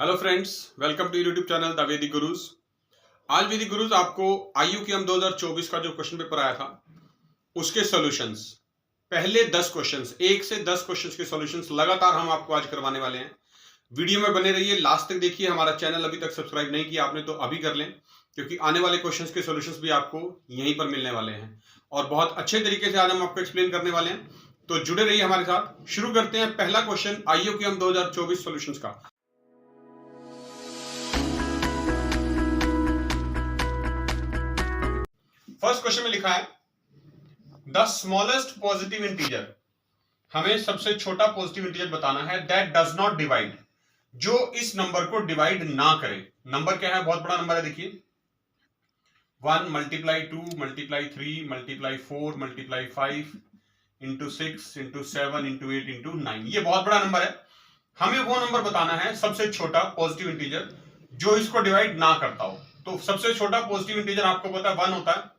Hello friends, welcome to YouTube channel the Vedic Gurus. आज वैदिक गुरुज आपको IUQM 2024 का जो क्वेश्चन पेपर आया था उसके सॉल्यूशंस, पहले 10 क्वेश्चंस, 1 से 10 क्वेश्चंस के सॉल्यूशंस लगातार हम आपको आज करवाने वाले हैं। वीडियो में बने रहिए, लास्ट तक देखिए। हमारा चैनल अभी तक सब्सक्राइब नहीं किया आपने तो अभी कर लें, क्योंकि आने वाले क्वेश्चंस के सॉल्यूशंस भी आपको यहीं पर मिलने वाले हैं और बहुत अच्छे तरीके से आज हम आपको एक्सप्लेन करने वाले हैं। तो जुड़े रहिए हमारे साथ। शुरू करते हैं पहला क्वेश्चन IUQM 2024 सॉल्यूशंस का। फर्स्ट क्वेश्चन में लिखा है द स्मॉलेस्ट पॉजिटिव इंटीजर। हमें सबसे छोटा पॉजिटिव इंटीजर बताना है दैट डज नॉट डिवाइड, जो इस नंबर को डिवाइड ना करे। नंबर क्या है? बहुत बड़ा नंबर है, देखिए 1 multiply 2 multiply 3 multiply 4 multiply 5 into 6 into 7 into 8 into 9। ये बहुत बड़ा नंबर है। हमें वो नंबर बताना है सबसे छोटा पॉजिटिव इंटीजर जो इसको डिवाइड ना करता हो। तो सबसे छोटा पॉजिटिव इंटीजर आपको पता है 1 होता है।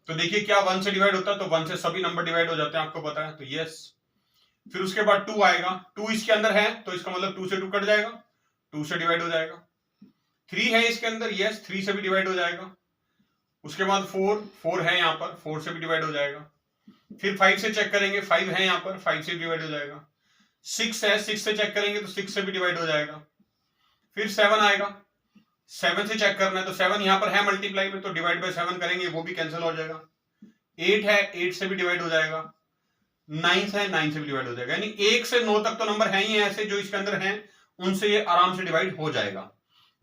तो देखिए क्या 1 से डिवाइड होता है, तो 1 से सभी नंबर डिवाइड हो जाते हैं, आपको पता है, तो यस। फिर उसके बाद 2 आएगा, 2 इसके अंदर है तो इसका मतलब 2 से 2 कट जाएगा, 2 से डिवाइड हो जाएगा। 3 है इसके अंदर, यस, 3 से भी डिवाइड हो जाएगा। उसके बाद 4 है यहाँ पर, 4 से भी डिवाइड हो जाएगा। फिर 5 से चेक करेंगे, 5 है यहाँ पर, 5 से डिवाइड हो जाएगा। 6 है, 6 से चेक करेंगे तो 6 से भी डिवाइड हो जाएगा। फिर 7 आएगा, 7 से चेक करना है तो 7 यहां पर है मल्टीप्लाई में, तो डिवाइड बाय 7 करेंगे, वो भी कैंसिल हो जाएगा। 8 है, 8 से भी डिवाइड हो जाएगा। 9 है, 9 से भी डिवाइड हो जाएगा। यानी 1 से 9 तक तो नंबर है ही ऐसे जो इसके अंदर हैं, उनसे ये आराम से डिवाइड हो जाएगा।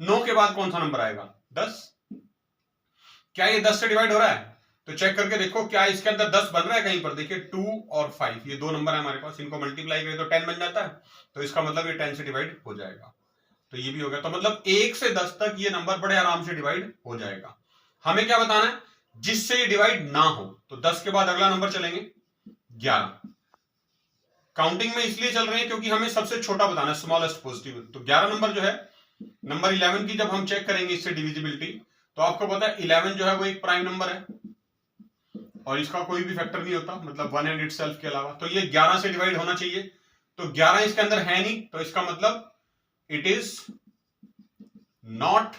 9 के बाद कौन सा नंबर आएगा? 10। क्या ये 10 से डिवाइड हो रहा है? तो चेक करके देखो क्या इसके अंदर 10 बन रहा है कहीं पर। देखिए 2 और 5 ये दो नंबर है हमारे पास, इनको मल्टीप्लाई करें तो 10 बन जाता है, तो इसका मतलब ये 10 से डिवाइड हो जाएगा। तो ये भी हो गया। तो मतलब 1 से 10 तक ये नंबर बड़े आराम से डिवाइड हो जाएगा। हमें क्या बताना है? जिससे ये डिवाइड ना हो। तो 10 के बाद अगला नंबर चलेंगे 11। काउंटिंग में इसलिए चल रहे हैं क्योंकि हमें सबसे छोटा बताना है, स्मॉलेस्ट पॉजिटिव। तो 11 नंबर जो है, नंबर 11 की जब हम चेक करेंगे इससे डिविजिबिलिटी, तो आपको पता है 11 जो है वो एक प्राइम नंबर है और इसका कोई भी फैक्टर नहीं होता, मतलब 1 एंड इटसेल्फ के अलावा। तो ये 11 से डिवाइड होना चाहिए, तो 11 इसके अंदर है नहीं, तो इसका मतलब it is not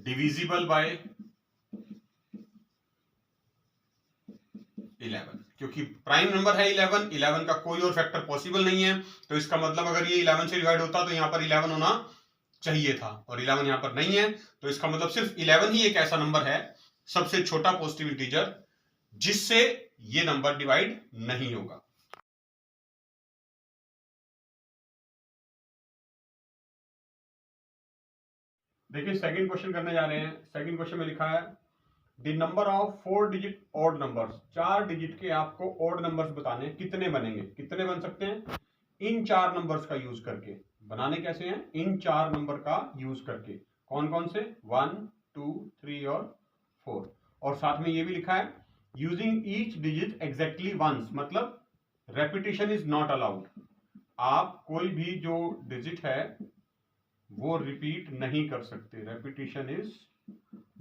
divisible by 11, क्योंकि प्राइम नंबर है 11 का कोई और फैक्टर पॉसिबल नहीं है। तो इसका मतलब अगर ये 11 से डिवाइड होता तो यहां पर 11 होना चाहिए था, और 11 यहां पर नहीं है। तो इसका मतलब सिर्फ 11 ही एक ऐसा नंबर है, सबसे छोटा पॉजिटिव इंटीजर, जिससे ये नंबर डिवाइड नहीं होगा। देखिए सेकंड क्वेश्चन करने जा रहे हैं। सेकंड क्वेश्चन में लिखा है the number of 4 digit odd numbers. 4 digit के आपको ऑड नंबर्स बताने हैं, कितने बनेंगे, कितने बन सकते हैं इन 4 नंबर्स का यूज करके। बनाने कैसे हैं? इन 4 नंबर का यूज करके। कौन कौन से? 1 2 3 और 4। और साथ में ये भी लिखा है using each digit exactly once, मतलब रेपिटेशन इज नॉट अलाउड। आप कोई भी जो डिजिट है वो रिपीट नहीं कर सकते, रेपिटेशन इज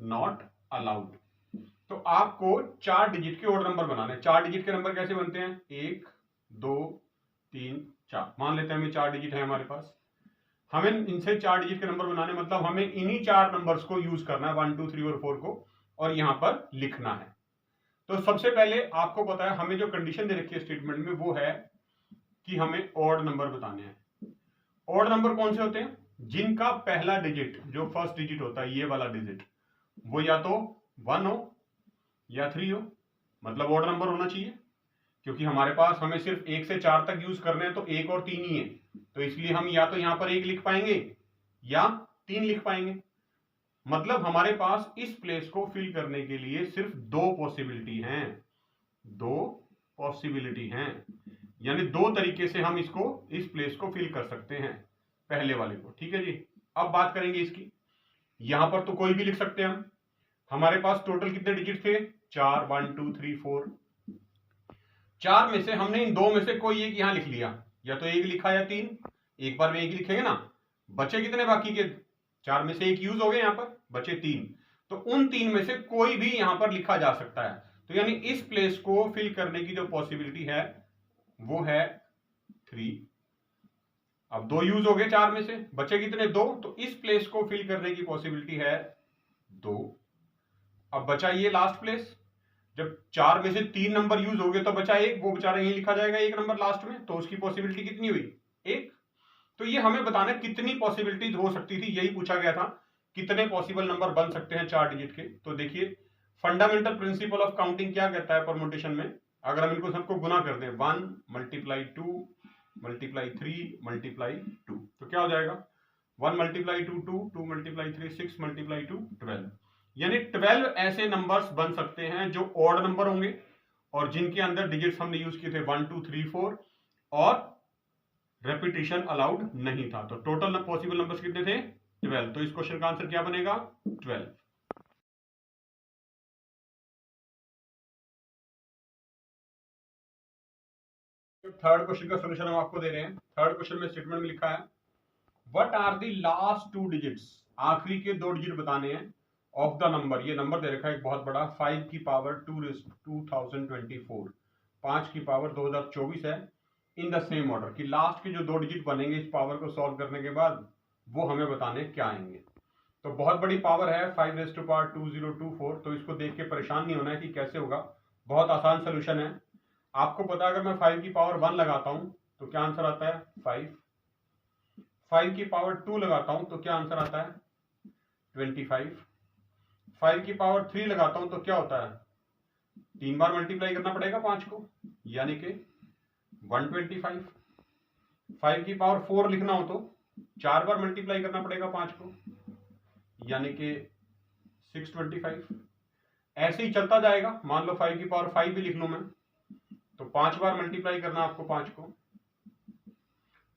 नॉट अलाउड। तो आपको 4 डिजिट के ऑड नंबर बनाने हैं। 4 डिजिट के नंबर कैसे बनते हैं? 1 2 3 4। मान लेते हैं हमें 4 डिजिट है हमारे पास, हमें इनसे 4 डिजिट के नंबर बनाने, मतलब हमें इन्हीं 4 नंबर्स को यूज करना है, 1 2 3 और 4 को, और यहां पर लिखना है। तो सबसे पहले आपको पता है हमें जो कंडीशन दे रखी है स्टेटमेंट में, वो है कि हमें ऑड नंबर बताने हैं। ऑड नंबर कौन से होते हैं? जिनका पहला डिजिट, जो फर्स्ट डिजिट होता है, ये वाला डिजिट, वो या तो 1 हो या 3 हो, मतलब ऑड नंबर होना चाहिए। क्योंकि हमारे पास हमें सिर्फ 1 से 4 तक यूज करने हैं, तो 1 और 3 ही है, तो इसलिए हम या तो यहां पर 1 लिख पाएंगे या 3 लिख पाएंगे। मतलब हमारे पास इस प्लेस को फिल करने के लिए सिर्फ 2 पॉसिबिलिटी हैं, 2 पॉसिबिलिटी हैं, यानी 2 तरीके से हम इसको, इस प्लेस को फिल कर सकते हैं, पहले वाले को। ठीक है जी। अब बात करेंगे इसकी। यहां पर तो कोई भी लिख सकते हैं हम। हमारे पास टोटल कितने डिजिट थे? 4, 1 2 3 4। 4 में से हमने इन 2 में से कोई एक यहां लिख लिया, या तो 1 लिखा या 3। एक बार में 1 लिखेंगे ना। बचे कितने बाकी के? 4 में से 1 यूज हो गए, यहां पर बचे 3। तो उन 3 में से कोई भी यहां पर लिखा जा सकता है। तो यानी इस प्लेस को फिल करने की जो पॉसिबिलिटी है वो है 3। अब 2 यूज हो गए 4 में से, बचे कितने 2, तो इस प्लेस को फिल करने की पॉसिबिलिटी है 2। अब बचा ये लास्ट प्लेस, जब 4 में से 3 नंबर यूज हो गए तो बचा 1, वो बेचारा यही लिखा जाएगा 1 नंबर लास्ट में, तो उसकी पॉसिबिलिटी कितनी हुई 1। तो ये हमें बताना कितनी पॉसिबिलिटीज हो सकती थी, यही पूछा गया था, कितने पॉसिबल नंबर बन सकते हैं 4 डिजिट के। तो देखिए फंडामेंटल प्रिंसिपल ऑफ काउंटिंग क्या कहता है परमुटेशन में, अगर हम इनको सबको गुना कर दें 1 मल्टीप्लाई 2 मल्टीप्लाई 3 मल्टीप्लाई 2, तो क्या हो जाएगा 1 मल्टीप्लाई 2 2, 2 मल्टीप्लाई 3 6 मल्टीप्लाई 2 12, यानी 12 ऐसे नंबर्स बन सकते हैं जो ऑड नंबर होंगे और जिनके अंदर डिजिट्स हमने यूज किए थे 1 2 3 4 और रेपिटेशन अलाउड नहीं था। तो टोटल पॉसिबल नंबर्स कितने थे 12, तो इस क्वेश्चन का आंसर क्या बनेगा 12। थर्ड क्वेश्चन का सॉल्यूशन हम आपको दे रहे हैं। थर्ड क्वेश्चन में स्टेटमेंट में लिखा है what are the last 2 digits, आखिरी के 2 डिजिट बताने हैं ऑफ द नंबर, ये नंबर दे रखा है एक बहुत बड़ा 5 की पावर 2024, 5 की पावर 2024 है, इन द सेम ऑर्डर कि लास्ट के जो 2 डिजिट बनेंगे इस पावर को सॉल्व करने के बाद वो हमें बताने क्या आएंगे। तो बहुत बड़ी पावर है 5⁻2024, तो इसको देख के परेशान नहीं होना है कि कैसे होगा, बहुत आसान सोल्यूशन है। आपको पता है अगर मैं 5 की पावर 1 लगाता हूं तो क्या आंसर आता है 5, 5 की पावर 2 लगाता हूं तो क्या आंसर आता है 25, 5 की पावर 3 लगाता हूं तो क्या होता है 3 बार मल्टीप्लाई करना पड़ेगा 5 को, यानी कि 125, 5 की पावर 4 लिखना हो तो 4 बार मल्टीप्लाई करना पड़ेगा 5 को, यानी कि 625। ऐसे ही चलता जाएगा, मान लो 5 की पावर 5 भी लिख लूं मैं तो 5 बार मल्टीप्लाई करना आपको 5 को,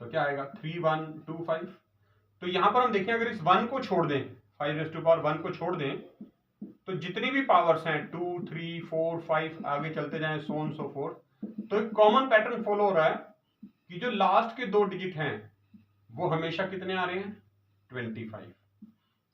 तो क्या आएगा 3125। तो यहां पर हम देखें अगर इस 1 को छोड़ दें 5⁻1 को छोड़ दें तो जितनी भी पावर्स हैं 2 3 4 5 आगे चलते जाएं सो ऑन सो फोर्थ, तो एक कॉमन पैटर्न फॉलो हो रहा है कि जो लास्ट के 2 डिजिट हैं वो हमेशा कितने आ रहे हैं 25।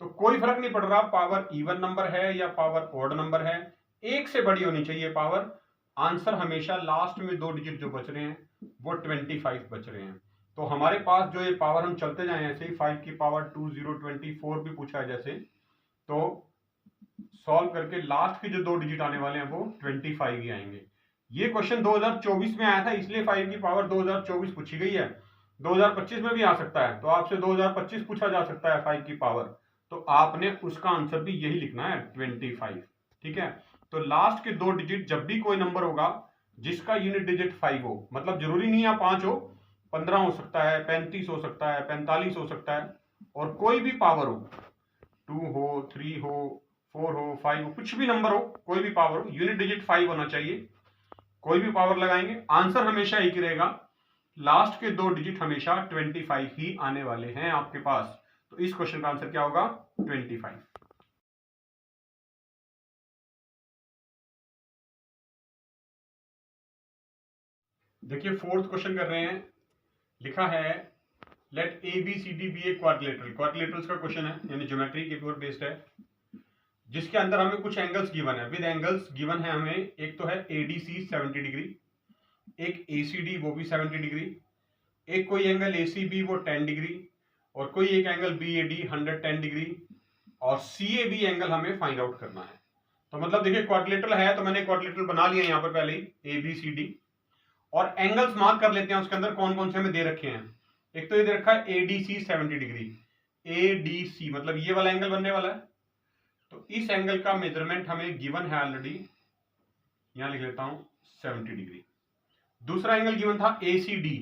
तो कोई फर्क नहीं पड़ रहा पावर इवन नंबर है या पावर ऑड नंबर है, एक से बड़ी होनी चाहिए पावर, आंसर हमेशा लास्ट में 2 डिजिट जो बच रहे हैं वो 25 बच रहे हैं। तो हमारे पास जो ये पावर हम चलते जाएं ऐसे ही 5 की पावर 2024 भी पूछा है जैसे, तो सॉल्व करके लास्ट के जो 2 डिजिट आने वाले हैं वो 25 ही आएंगे। ये क्वेश्चन 2024 में आया था इसलिए 5 की पावर 2024 पूछी गई है, 2025 में भी आ सकता है, तो आपसे 2025 पूछा जा सकता है 5 की पावर, तो आपने उसका आंसर भी यही लिखना है 25, ठीक है। तो लास्ट के 2 डिजिट जब भी कोई नंबर होगा जिसका यूनिट डिजिट 5 हो, मतलब जरूरी नहीं है 5 हो, 15 हो सकता है, 35 हो सकता है, 45 हो सकता है, और कोई भी पावर हो 2 हो 3 हो 4 हो 5 हो, कुछ भी नंबर हो, कोई भी पावर हो, यूनिट डिजिट 5 होना चाहिए। कोई भी पावर लगाएंगे आंसर हमेशा एक ही रहेगा, लास्ट के 2 डिजिट हमेशा 25 ही आने वाले हैं आपके पास। तो इस क्वेश्चन का आंसर क्या होगा 25। देखिए फोर्थ क्वेश्चन कर रहे हैं, लिखा है let A B C D be a quadrilateral, quadrilaterals का क्वेश्चन है यानी ज्योमेट्री के ऊपर बेस्ड है, जिसके अंदर हमें कुछ एंगल्स गिवन है, विद एंगल्स गिवन है हमें, एक तो है एडीसी 70 डिग्री, एक एसीडी वो भी 70 डिग्री, एक कोई एंगल एसीबी वो 10 डिग्री, और कोई एक एंगल बीएडी 110 डिग्री, और सीएबी एंगल हमें फाइंड आउट करना है। तो मतलब देखिए क्वाड्रिलेटरल है तो मैंने क्वाड्रिलेटरल बना लिया यहाँ पर पहले ही ए बी सी डी, और एंगल्स मार्क कर लेते हैं उसके अंदर कौन कौन से हमें दे रखे हैं। एक तो ये दे रखा है एडीसी 70 डिग्री, एडीसी मतलब ये वाला एंगल बनने वाला है, तो इस एंगल का मेजरमेंट हमें गिवन है ऑलरेडी, यहां लिख लेता हूं 70 डिग्री। दूसरा एंगल गिवन था एसीडी,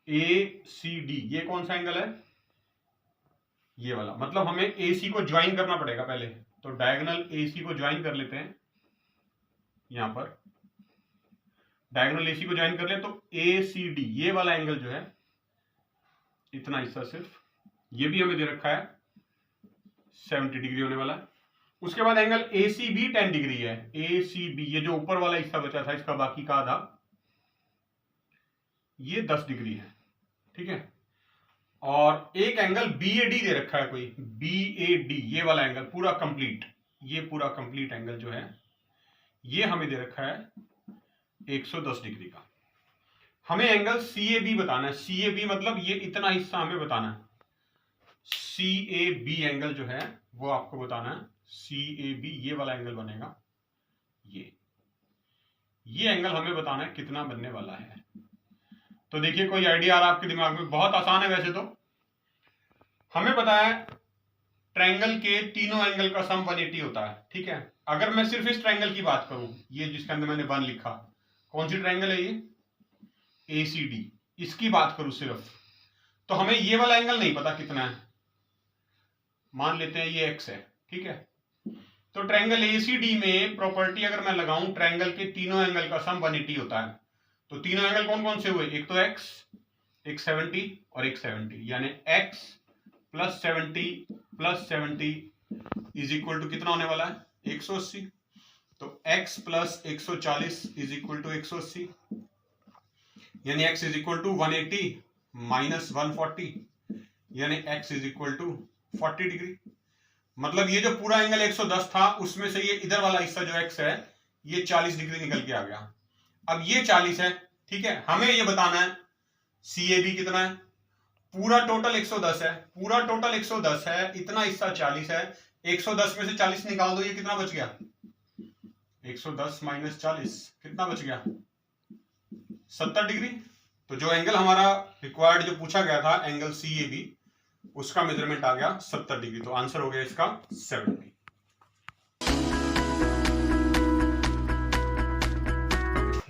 एसीडी ये कौन सा एंगल है ये वाला, मतलब हमें एसी को ज्वाइन करना पड़ेगा पहले, तो डायगोनल एसी को ज्वाइन कर लेते हैं, यहां पर डायगोनल एसी को ज्वाइन कर ले तो एसीडी ये वाला एंगल जो है इतना हिस्सा सिर्फ, ये भी हमें दे रखा है 70 डिग्री होने वाला है। उसके बाद एंगल एसीबी 10 डिग्री है, एसीबी ये जो ऊपर वाला हिस्सा बचा था इसका बाकी का आधा, ये 10 डिग्री है, ठीक है। और एक एंगल बीएडी दे रखा है कोई, बीएडी ये वाला एंगल पूरा कंप्लीट, ये पूरा कंप्लीट एंगल जो है ये हमें दे रखा है 110 डिग्री का। हमें एंगल CAB बताना है। CAB मतलब ये इतना हिस्सा हमें बताना है। CAB एंगल जो है वो आपको बताना है। CAB ये वाला एंगल बनेगा, ये एंगल हमें बताना है कितना बनने वाला है। तो देखिए कोई आइडिया आ रहा है आपके दिमाग में? बहुत आसान है वैसे तो। हमें पता है ट्रायंगल के तीनों एंगल का सम 180 होता है, ठीक है। अगर मैं सिर्फ इस ट्रायंगल की बात करूं, ये जिसके अंदर मैंने 1 लिखा, कौन सी ट्रायंगल है ये? ACD, इसकी बात करूं सिर्फ, तो हमें ये वाला एंगल नहीं पता कितना है। मान लेते हैं ये x है, ठीक है। तो ट्रायंगल ACD में प्रॉपर्टी अगर मैं लगाऊं, ट्रायंगल के तीनों एंगल का सम 180 होता है। तो तीनों एंगल कौन कौन से हुए? एक तो x, एक 70 और एक 70, यानी x plus 70 is equal to कितना होने वाला है? 180। तो x plus 140 is equal to 180, यानी x is equal to 180 minus 140, यानी x is equal to 40 degree. मतलब ये जो पूरा एंगल 110 था उसमें से ये इधर वाला हिस्सा जो x है ये 40 डिग्री निकल के आ गया। अब ये 40 है, ठीक है। हमें ये बताना है CAB कितना है। पूरा टोटल 110 है, पूरा टोटल 110 है, इतना हिस्सा 40 है। 110 में से 40 निकाल दो, ये कितना बच गया? 110 माइनस 40 कितना बच गया? 70 डिग्री। तो जो एंगल हमारा रिक्वायर्ड जो पूछा गया था एंगल CAB, उसका मेजरमेंट आ गया 70 डिग्री। तो आंसर हो गया इसका 70।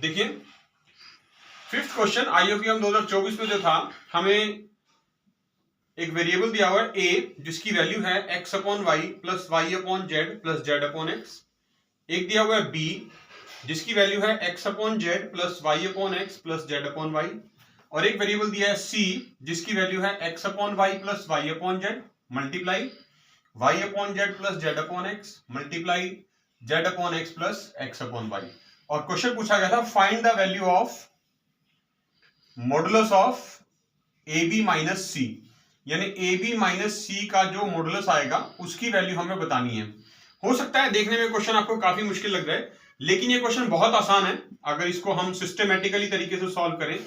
देखिए 5th क्वेश्चन IOPM 2024 में जो था, हमें एक वेरिएबल दिया हुआ है a जिसकी वैल्यू है x upon Y plus Y upon Z plus Z upon x. एक दिया हुआ है b जिसकी वैल्यू है x upon Z plus Y upon x plus Z upon Y. और एक वेरिएबल दिया है c जिसकी वैल्यू है x upon Y plus Y upon Z multiply Y upon Z plus Z upon x multiply Z upon x plus x upon Y. और question पूछा गया था find the value of modulus of AB minus C, यानी AB minus सी का जो modulus आएगा उसकी value हमें बतानी है। हो सकता है देखने में क्वेश्चन आपको काफी मुश्किल लग रहा है, लेकिन ये क्वेश्चन बहुत आसान है अगर इसको हम सिस्टमेटिकली तरीके से सॉल्व करें।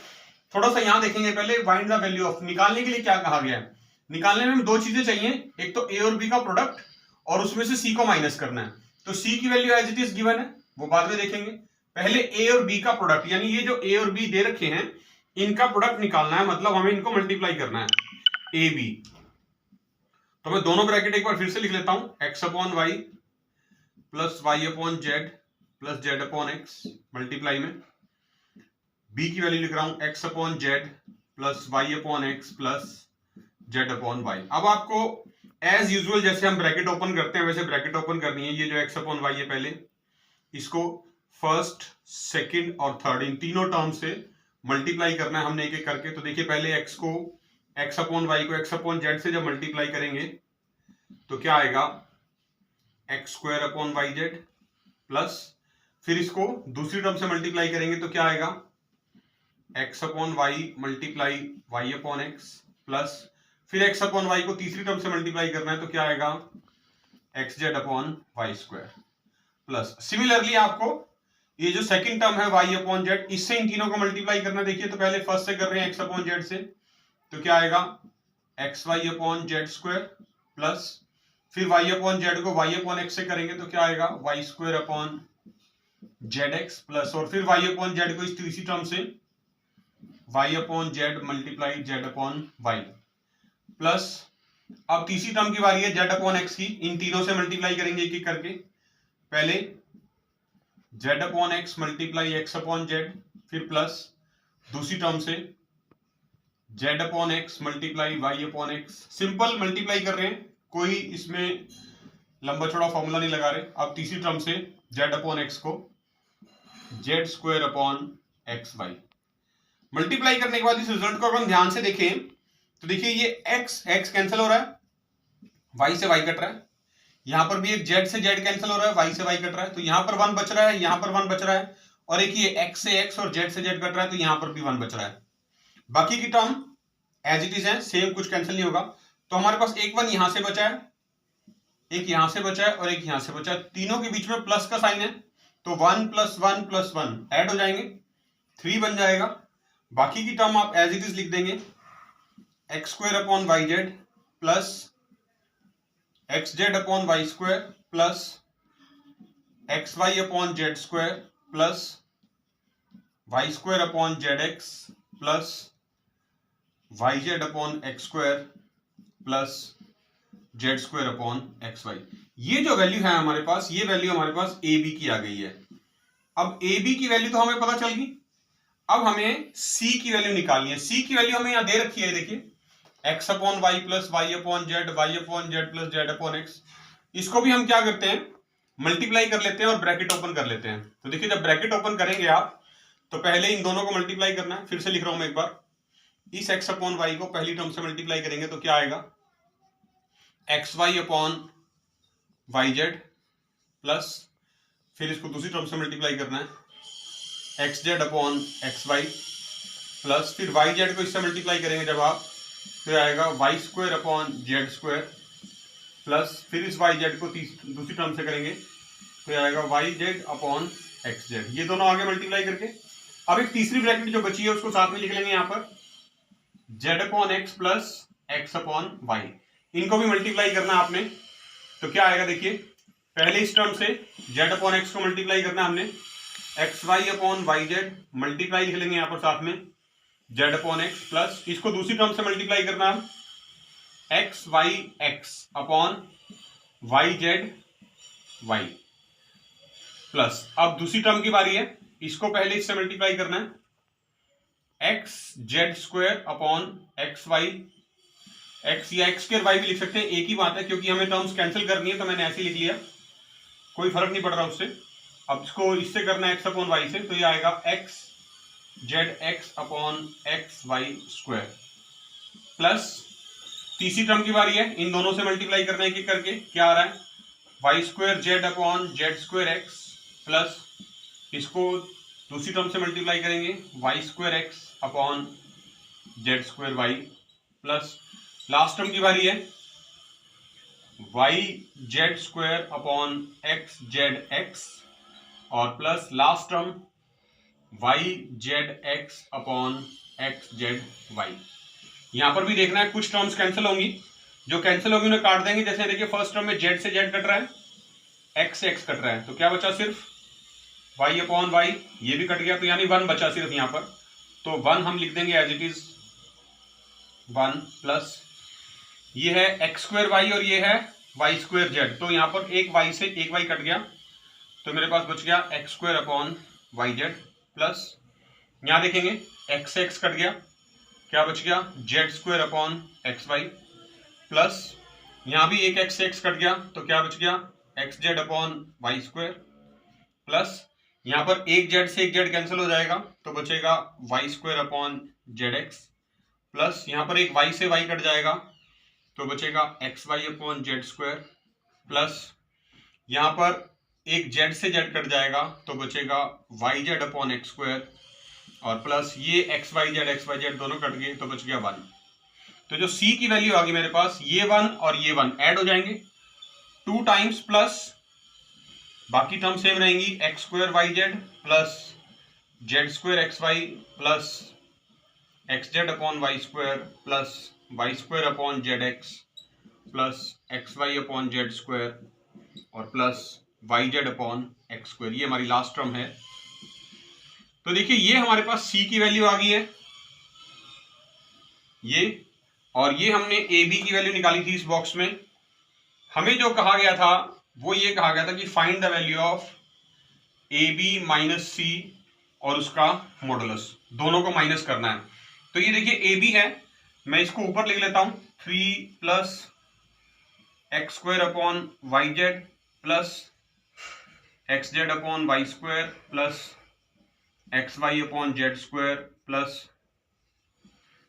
थोड़ा सा यहां देखेंगे पहले, फाइंड द वैल्यू ऑफ निकालने के लिए क्या कहा गया है। निकालने में हमें दो चीजें चाहिए, एक तो A और B का प्रोडक्ट और उसमें से C को माइनस करना है। तो C की value as it is given है, वो बाद में देखेंगे। पहले A और B का प्रोडक्ट, यानी ये जो A और B दे रखे हैं इनका प्रोडक्ट निकालना है, मतलब हमें इनको मल्टीप्लाई करना है AB। तो मैं दोनों ब्रैकेट एक बार फिर से लिख लेता हूं, x upon Y plus Y upon Z plus Z upon x multiply में b की वैल्यू लिख रहा हूं x upon Z plus Y upon x plus Z upon y. अब आपको एज यूजुअल जैसे हम ब्रैकेट ओपन करते हैं वैसे ब्रैकेट ओपन करनी है। ये जो x अपॉन वाई है पहले इसको फर्स्ट सेकंड और थर्ड इन तीनों टर्म से मल्टीप्लाई करना है हमने एक एक करके। तो देखिए पहले x को x अपॉन वाई को x अपॉन जेड से जब मल्टीप्लाई करेंगे तो क्या आएगा x square upon y Z plus फिर इसको दूसरी टर्म से मल्टीप्लाई करेंगे तो क्या आएगा x upon y multiply Y upon x plus फिर एक्स अपॉन वाई को तीसरी टर्म से मल्टीप्लाई करना है तो क्या आएगा x Z upon Y square plus similarly आपको ये जो सेकंड टर्म है y अपॉन जेड इससे इन तीनों को मल्टीप्लाई करना। देखिए तो पहले फर्स्ट से कर रहे हैं x अपॉन जेड से तो क्या आएगा x Y upon Z square plus फिर y अपॉन जेड को y अपॉन एक्स से करेंगे तो क्या आएगा y square upon Z x plus और फिर y अपॉन जेड को इस तीसरी टर्म से y upon Z multiply Z upon Y plus अब तीसरी टर्म की बारी है जेड अपॉन एक्स की, इन तीनों से मल्टीप्लाई करेंगे एक एक करके। पहले z upon x multiply x upon z फिर प्लस दूसरी टर्म से z upon x multiply Y upon x. Simple multiply कर रहे हैं, कोई इसमें लंबा चौड़ा फॉर्मूला नहीं लगा रहे। अब तीसरी टर्म से जेड अपॉन एक्स को z square upon x y multiply करने के बाद इस रिजल्ट को अगर हम ध्यान से देखें तो देखिए ये एक्स एक्स कैंसिल हो रहा है, वाई से वाई कट रहा है, यहां पर भी एक जेड से जेड कैंसिल हो रहा है, वाई से वाई कट रहा है, तो यहां पर 1 बच रहा है, यहां पर 1 बच रहा है, और एक ये एक्स से एक्स और जेड से जेड कट रहा है तो यहां पर भी 1 बच रहा है। बाकी की टर्म एज इट इज है, सेम, कुछ कैंसिल नहीं होगा। तो हमारे पास एक 1 यहां से बचा है, एक यहां से बचा है और एक यहां से बचा है, तीनों के बीच में प्लस का साइन है तो 1 + 1 + 1 ऐड हो जाएंगे, 3 बन जाएगा। बाकी की टर्म आप एज इट इज लिख देंगे, x square upon y Z plus x Z upon Y square plus x Y upon Z square plus Y square upon Z x plus Y Z upon x square plus Z square upon x y. ये जो value है हमारे पास, ये value हमारे पास A B की आ गई है। अब ए बी की वैल्यू तो हमें पता चल गई, अब हमें सी की वैल्यू निकालनी है। सी की वैल्यू हमें यहां दे रखी है, देखिए x upon Y plus Y upon z, y upon Z plus Z upon x. इसको भी हम क्या करते हैं, मल्टीप्लाई कर लेते हैं और ब्रैकेट ओपन कर लेते हैं। तो देखिए जब ब्रैकेट ओपन करेंगे आप, तो पहले इन दोनों को मल्टीप्लाई करना है। फिर से लिख रहा हूं मैं एक बार, इस एक्स अपॉन वाई को पहली टर्म से मल्टीप्लाई करेंगे तो क्या आएगा, x Y upon y Z plus, फिर इसको दूसरी टर्म से मल्टीप्लाई करना है, x Z upon x Y plus, फिर वाई जेड को इससे मल्टीप्लाई करेंगे जब आप, फिर आएगा y square upon Z square plus, फिर इस वाई जेड को दूसरी टर्म से करेंगे तो आएगा y Z upon x z. ये दोनों आगे मल्टीप्लाई करके, अब एक तीसरी ब्रैकेट जो बची है उसको साथ में लिख लेंगे यहां पर, z upon x plus x upon y. इनको भी मल्टीप्लाई करना आपने, तो क्या आएगा देखिए, पहले इस टर्म से जेड अपॉन एक्स को मल्टीप्लाई करना हमने, x Y upon y z multiply लिख लेंगे यहां पर साथ में, जेड अपॉन एक्स प्लस, इसको दूसरी टर्म से मल्टीप्लाई करना हम, x y x upon y z y plus, अब दूसरी टर्म की बारी है, इसको पहले इससे मल्टीप्लाई करना है, x z square upon x y x, या एक्स स्क्वायर वाई भी लिख सकते हैं, एक ही बात है, क्योंकि हमें टर्म्स कैंसिल करनी है तो मैंने ऐसे लिख लिया, कोई फर्क नहीं पड़ रहा उससे। अब इसको इससे करना है एक्स अपॉन वाई से, तो ये आएगा x Z x upon x y square plus, तीसरी टर्म की बारी है, इन दोनों से मल्टीप्लाई करना है एक एक करके, क्या आ रहा है, Y square Z upon Z square X plus, इसको दूसरी टर्म से मल्टीप्लाई करेंगे, Y square X upon Z square Y plus, last term की बारी है, Y Z square upon x Z X और plus last term Y Z x upon x Z Y. यहां पर भी देखना है कुछ टर्म्स कैंसिल होंगी, जो कैंसिल होगी उन्हें काट देंगे। जैसे देखिए फर्स्ट टर्म में जेड से जेड कट रहा है, एक्स से एक्स कट रहा है, तो क्या बचा सिर्फ वाई अपॉन वाई, ये भी कट गया, तो यानी वन बचा सिर्फ यहां पर, तो वन हम लिख देंगे as it is one plus, ये है एक्स स्क्वायर वाई और ये है वाई स्क्वायर जेड, तो यहां पर एक वाई से एक वाई कट गया, तो मेरे पास बच गया x square upon y Z plus, यहां देखेंगे एक्स से एक्स कट गया, क्या बच गया, z square upon x Y plus, यहां भी एक एक्स से एक्स कट गया, तो क्या बच गया, x Z upon Y square plus, यहां पर एक जेड से एक जेड कैंसिल हो जाएगा, तो बचेगा y square upon Z x plus, यहां पर एक वाई से वाई कट जाएगा, तो बचेगा x Y upon Z square plus, यहां पर एक जेड से जेड कट जाएगा, तो बचेगा y Z upon x square और प्लस, ये एक्स वाई जेड दोनों कट गए, तो बच गया वन। तो जो सी की वैल्यू आ गई मेरे पास, ये वन और ये वन ऐड हो जाएंगे, टू टाइम्स प्लस, बाकी टर्म सेम रहेंगी, X square Y Z plus Z square X Y plus x Z upon Y square plus Y square upon Z x plus x Y upon Z square और plus Y Z upon x square, ये हमारी last term है। तो देखिए ये हमारे पास सी की value आ गई है, ये, और ये हमने ए बी की वैल्यू निकाली थी इस बॉक्स में। हमें जो कहा गया था वो ये कहा गया था कि find the value of A B minus C और उसका मॉडुलस, दोनों को माइनस करना है। तो ये देखिए ए बी है, मैं इसको ऊपर लिख लेता हूं, 3 plus x square upon y Z plus x Z upon Y square plus x Y upon Z square plus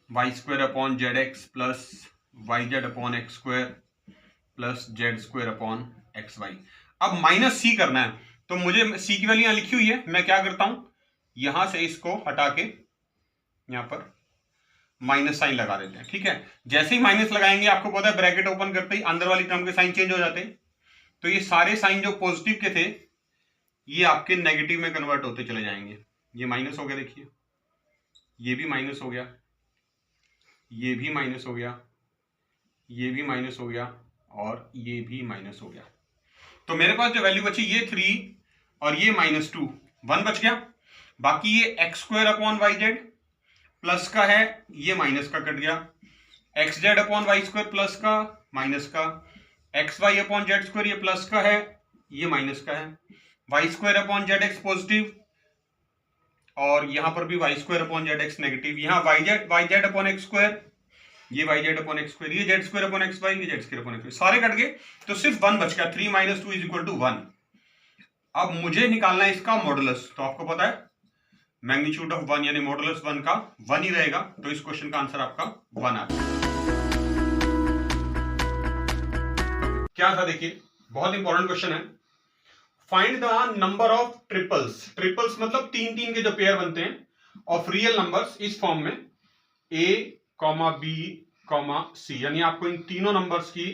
Y square upon Z x plus Y Z upon x square plus Z square upon x y. अब minus C करना है, तो मुझे सी की value यहां लिखी हुई है, मैं क्या करता हूं, यहां से इसको हटा के यहां पर माइनस साइन लगा देते हैं, ठीक है। जैसे ही माइनस लगाएंगे आपको पता है ब्रैकेट ओपन करते ही अंदर वाली टर्म के साइन चेंज हो जाते हैं, तो ये सारे साइन जो पॉजिटिव के थे ये आपके नेगेटिव में कन्वर्ट होते चले जाएंगे। ये माइनस हो गया, देखिए ये भी माइनस हो गया, ये भी माइनस हो गया, ये भी माइनस हो गया और ये भी माइनस हो गया। तो मेरे पास जो वैल्यू बची ये 3 और ये -2, 1 बच गया। बाकी ये x² अपॉन YZ प्लस का है, ये माइनस का कट गया, XZ अपॉन Y² प्लस का माइनस का, XY अपॉन Z² ये प्लस का है, ये माइनस का है, Y² अपॉन ZX पॉजिटिव और यहां पर भी Y² अपॉन ZX नेगेटिव, यहां YZ अपॉन X², ये YZ अपॉन X², ये Z² अपॉन XY, ये Z² अपॉन XY, सारे कट गए तो सिर्फ 1 बच गया, 3 - 2 = 1। अब मुझे निकालना है इसका मॉडुलस, तो आपको पता है मैग्नीट्यूड ऑफ 1 यानी मॉडुलस 1 का 1 ही रहेगा, तो इस क्वेश्चन का आंसर आपका 1 आ गया। क्या था देखिए, बहुत इंपॉर्टेंट क्वेश्चन है। Find the number of triples, triples मतलब 3 के जो पेयर बनते हैं ऑफ रियल नंबर्स इस फॉर्म में A, B, C, यानी आपको इन तीनों नंबर्स की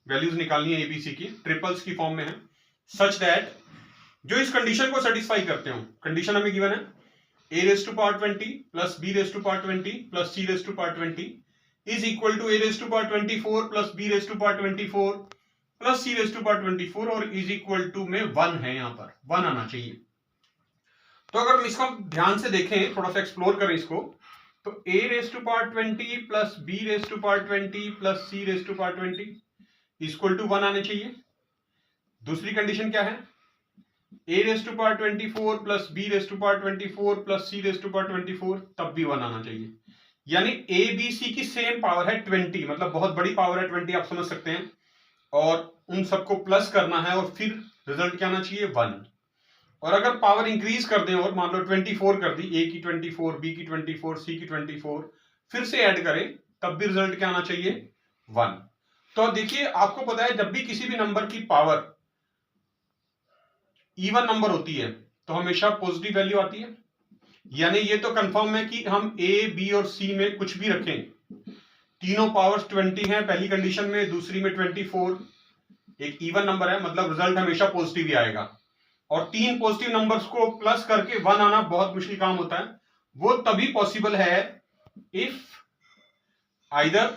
वैल्यूज निकालनी है ABC की, ट्रिपल्स की फॉर्म में है, सच दैट जो इस कंडीशन को सेटिस्फाई करते हो। कंडीशन हमें गिवन है A⁻20 + B⁻20 + C⁻20 is equal to A⁻24 + B⁻24 + C⁻24 और is equal to में 1 है, यहां पर 1 आना चाहिए। तो अगर हम इसको ध्यान से देखें, थोड़ा सा एक्सप्लोर करें इसको, तो A⁻20 + B⁻20 + C⁻20 equal to 1 आने चाहिए। दूसरी कंडीशन क्या है, A⁻24 + B⁻24 + C⁻24 तब भी 1 आना चाहिए, यानी ABC की सेम पावर है 20, मतलब बहुत बड़ी पावर है 20, आप समझ सकते हैं, और उन सबको प्लस करना है और फिर रिजल्ट क्या आना चाहिए 1। और अगर पावर इंक्रीज कर दें और मान लो 24 कर दी, A की 24, B की 24, C की 24, फिर से ऐड करें, तब भी रिजल्ट क्या आना चाहिए 1। तो देखिए आपको पता है जब भी किसी भी नंबर की पावर इवन नंबर होती है तो हमेशा पॉजिटिव वैल्यू आती है, यानी ये तो कंफर्म है कि हम A, B और C में कुछ भी रखें, तीनों पावर्स 20 हैं पहली कंडीशन में, दूसरी में 24, एक इवन नंबर है, मतलब रिजल्ट हमेशा पॉजिटिव ही आएगा। और 3 पॉजिटिव नंबर्स को प्लस करके 1 आना बहुत मुश्किल काम होता है, वो तभी पॉसिबल है if either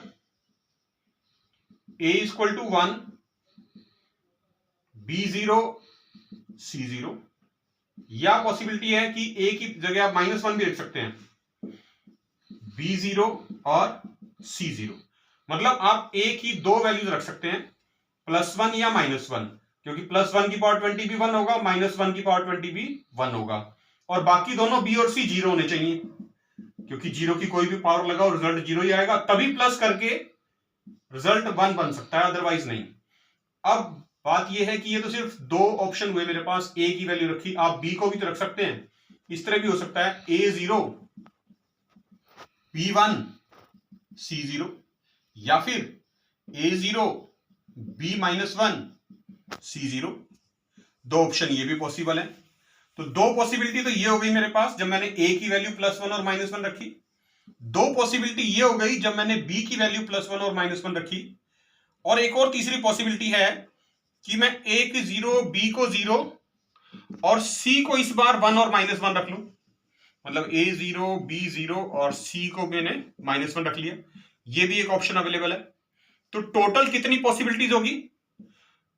A = 1, B 0, C 0, या पॉसिबिलिटी है कि A की जगह आप -1 भी लिख सकते हैं, B 0 और C 0, मतलब आप A की 2 वैल्यूज रख सकते हैं, +1 या -1, क्योंकि +1 की पावर 20 भी 1 होगा, -1 की पावर 20 भी 1 होगा, और बाकी दोनों B और C 0 होने चाहिए, क्योंकि 0 की कोई भी पावर लगाओ रिजल्ट 0 ही आएगा, तभी प्लस करके रिजल्ट 1 बन सकता है, अदरवाइज नहीं। अब बात यह है कि ये तो सिर्फ 2 ऑप्शन हुए मेरे पास, A की वैल्यू रखी, आप B को भी तो रख सकते हैं, इस तरह भी हो सकता है A0 B1 C0, या फिर A0 B-1 C0, 2 ऑप्शन ये भी पॉसिबल है। तो 2 पॉसिबिलिटी तो ये हो गई मेरे पास जब मैंने A की वैल्यू +1 और -1 रखी, 2 पॉसिबिलिटी ये हो गई जब मैंने B की वैल्यू +1 और -1 रखी, और एक और तीसरी पॉसिबिलिटी है कि मैं A की 0, B को 0 और C को इस बार 1 और -1 रख लूं, मतलब A0 B0 और C को मैंने -1 रख लिया, ये भी एक ऑप्शन अवेलेबल है। तो टोटल कितनी पॉसिबिलिटीज होगी,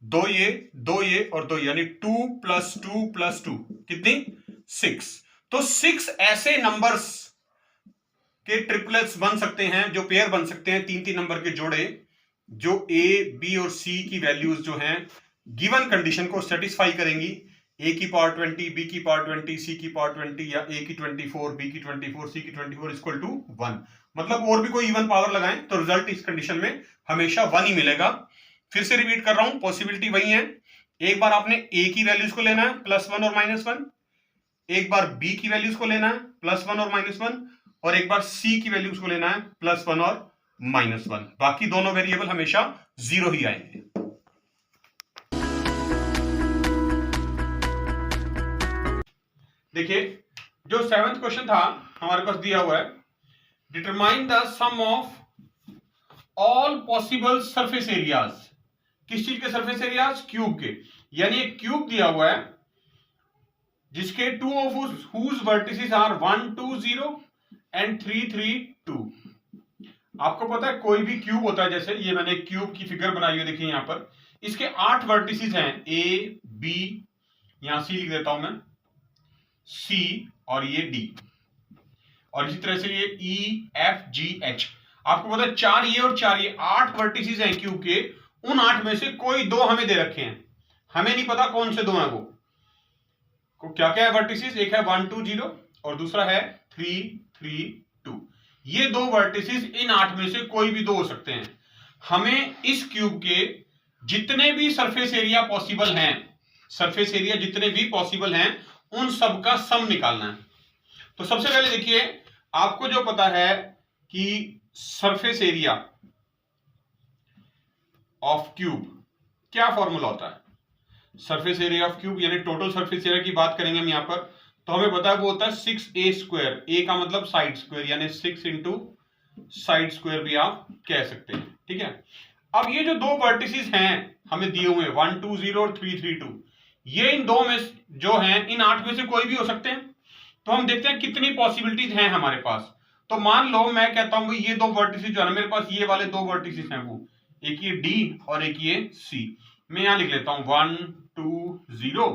2 ये और 2, यानी 2 + 2 + 2 कितनी 6। तो 6 ऐसे नंबर्स के ट्रिपलेट्स बन सकते हैं, जो पेयर बन सकते हैं, 3 नंबर के जोड़े, जो A, B और C की वैल्यूज जो हैं गिवन कंडीशन को सेटिस्फाई करेंगी, A की पावर 20, B की पावर 20, C की पावर 20, या A की 24, B की 24, C की 24 = 1, मतलब और भी कोई इवन पावर लगाएं तो रिजल्ट इस कंडीशन में हमेशा 1 ही मिलेगा। फिर से रिपीट कर रहा हूं, पॉसिबिलिटी वही है, एक बार आपने A की वैल्यूज को लेना है +1 और -1, एक बार B की वैल्यूज को लेना है +1 और -1, और एक बार C की वैल्यूज को लेना है +1 और -1, बाकी दोनों वेरिएबल हमेशा 0 ही आएंगे। देखिए जो 7th क्वेश्चन था हमारे पास दिया हुआ है, determine the sum of all possible surface areas, किस चीज के सरफेस एरियाज, क्यूब के, यानी एक क्यूब दिया हुआ है जिसके 2 of whose vertices are 1 2 0 and 3 3 2। आपको पता है कोई भी क्यूब होता है, जैसे ये मैंने क्यूब की फिगर बनाई हुई देखिए यहां पर, इसके 8 वर्टिसेस हैं, ए बी, यहां सी लिख देता हूं मैं, सी और ये डी, और इसी तरह से ये ई एफ जी एच। आपको पता है 4 ये और 4 ये 8 वर्टिसेस हैं क्यूब के। उन 8 में से कोई 2 हमें दे रखे हैं, हमें नहीं पता कौन से 2 हैं वो क्या क्या है वर्टिसेस। एक है 1 2 0 और दूसरा है 3 3 2। ये 2 वर्टिसेस इन 8 में से कोई भी 2 हो सकते हैं। हमें इस क्यूब के जितने भी सरफेस एरिया पॉसिबल हैं, सरफेस एरिया जितने भी पॉसिबल हैं, उन सब का सम निकालना है। तो सबसे पहले देखिए, आपको जो पता है कि सरफेस एरिया ऑफ क्यूब क्या फॉर्मूला होता है। सरफेस एरिया ऑफ क्यूब यानी टोटल सरफेस एरिया की बात करेंगे हम यहां पर, तो हमें पता है वो होता है 6a स्क्वायर। ए का मतलब साइड स्क्वायर, यानी 6 इंटू साइड स्क्वायर भी आप कह सकते हैं, ठीक है। अब ये जो 2 वर्टिसेस हैं हमें दिए हुए 1 2 0 और 3 3 2, ये इन 2 में जो हैं, इन 8 में से कोई भी हो सकते हैं। तो हम देखते हैं कितनी पॉसिबिलिटीज हैं हमारे पास। तो मान लो मैं कहता हूं ये 2 वर्टिसेस जो है मेरे पास, ये वाले 2 वर्टिसेस हैं, वो एक ये डी और एक ये सी। मैं यहां लिख लेता हूं 1 2 0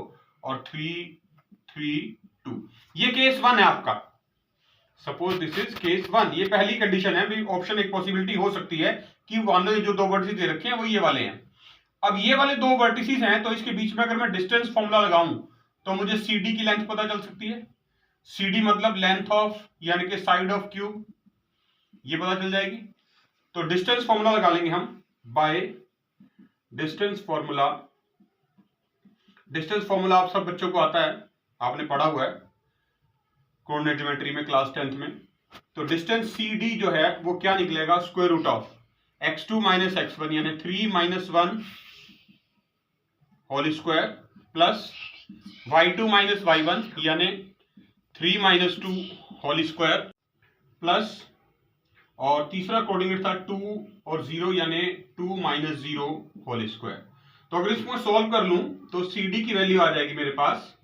और 3 3 2। ये केस 1 है आपका। सपोज दिस इज केस 1, ये पहली कंडीशन है। ऑप्शन एक पॉसिबिलिटी हो सकती है कि वाले जो 2 वर्टिसेस दे रखे हैं वो ये वाले हैं। अब ये वाले 2 वर्टिसेस हैं, तो इसके बीच में अगर मैं डिस्टेंस फॉर्मूला लगाऊं तो मुझे CD की लेंथ पता चल सकती है। CD मतलब लेंथ ऑफ यानी कि साइड ऑफ क्यूब, ये पता चल जाएगी। तो डिस्टेंस फॉर्मूला लगा लेंगे हम by distance formula. Distance formula आप सब बच्चों को आता है, आपने पढ़ा हुआ है कोऑर्डिनेट ज्योमेट्री में क्लास 10th में। तो डिस्टेंस CD जो है वो क्या निकलेगा, square root of x2 minus x1 यानी 3 minus 1 whole square plus y2 minus y1 यानी 3 माइनस 2 होल स्क्वायर प्लस, और तीसरा कोऑर्डिनेट था 2 और 0 यानी 2 माइनस 0 होल स्क्वायर। तो अगर इसको सॉल्व कर लूं तो CD की वैल्यू आ जाएगी मेरे पास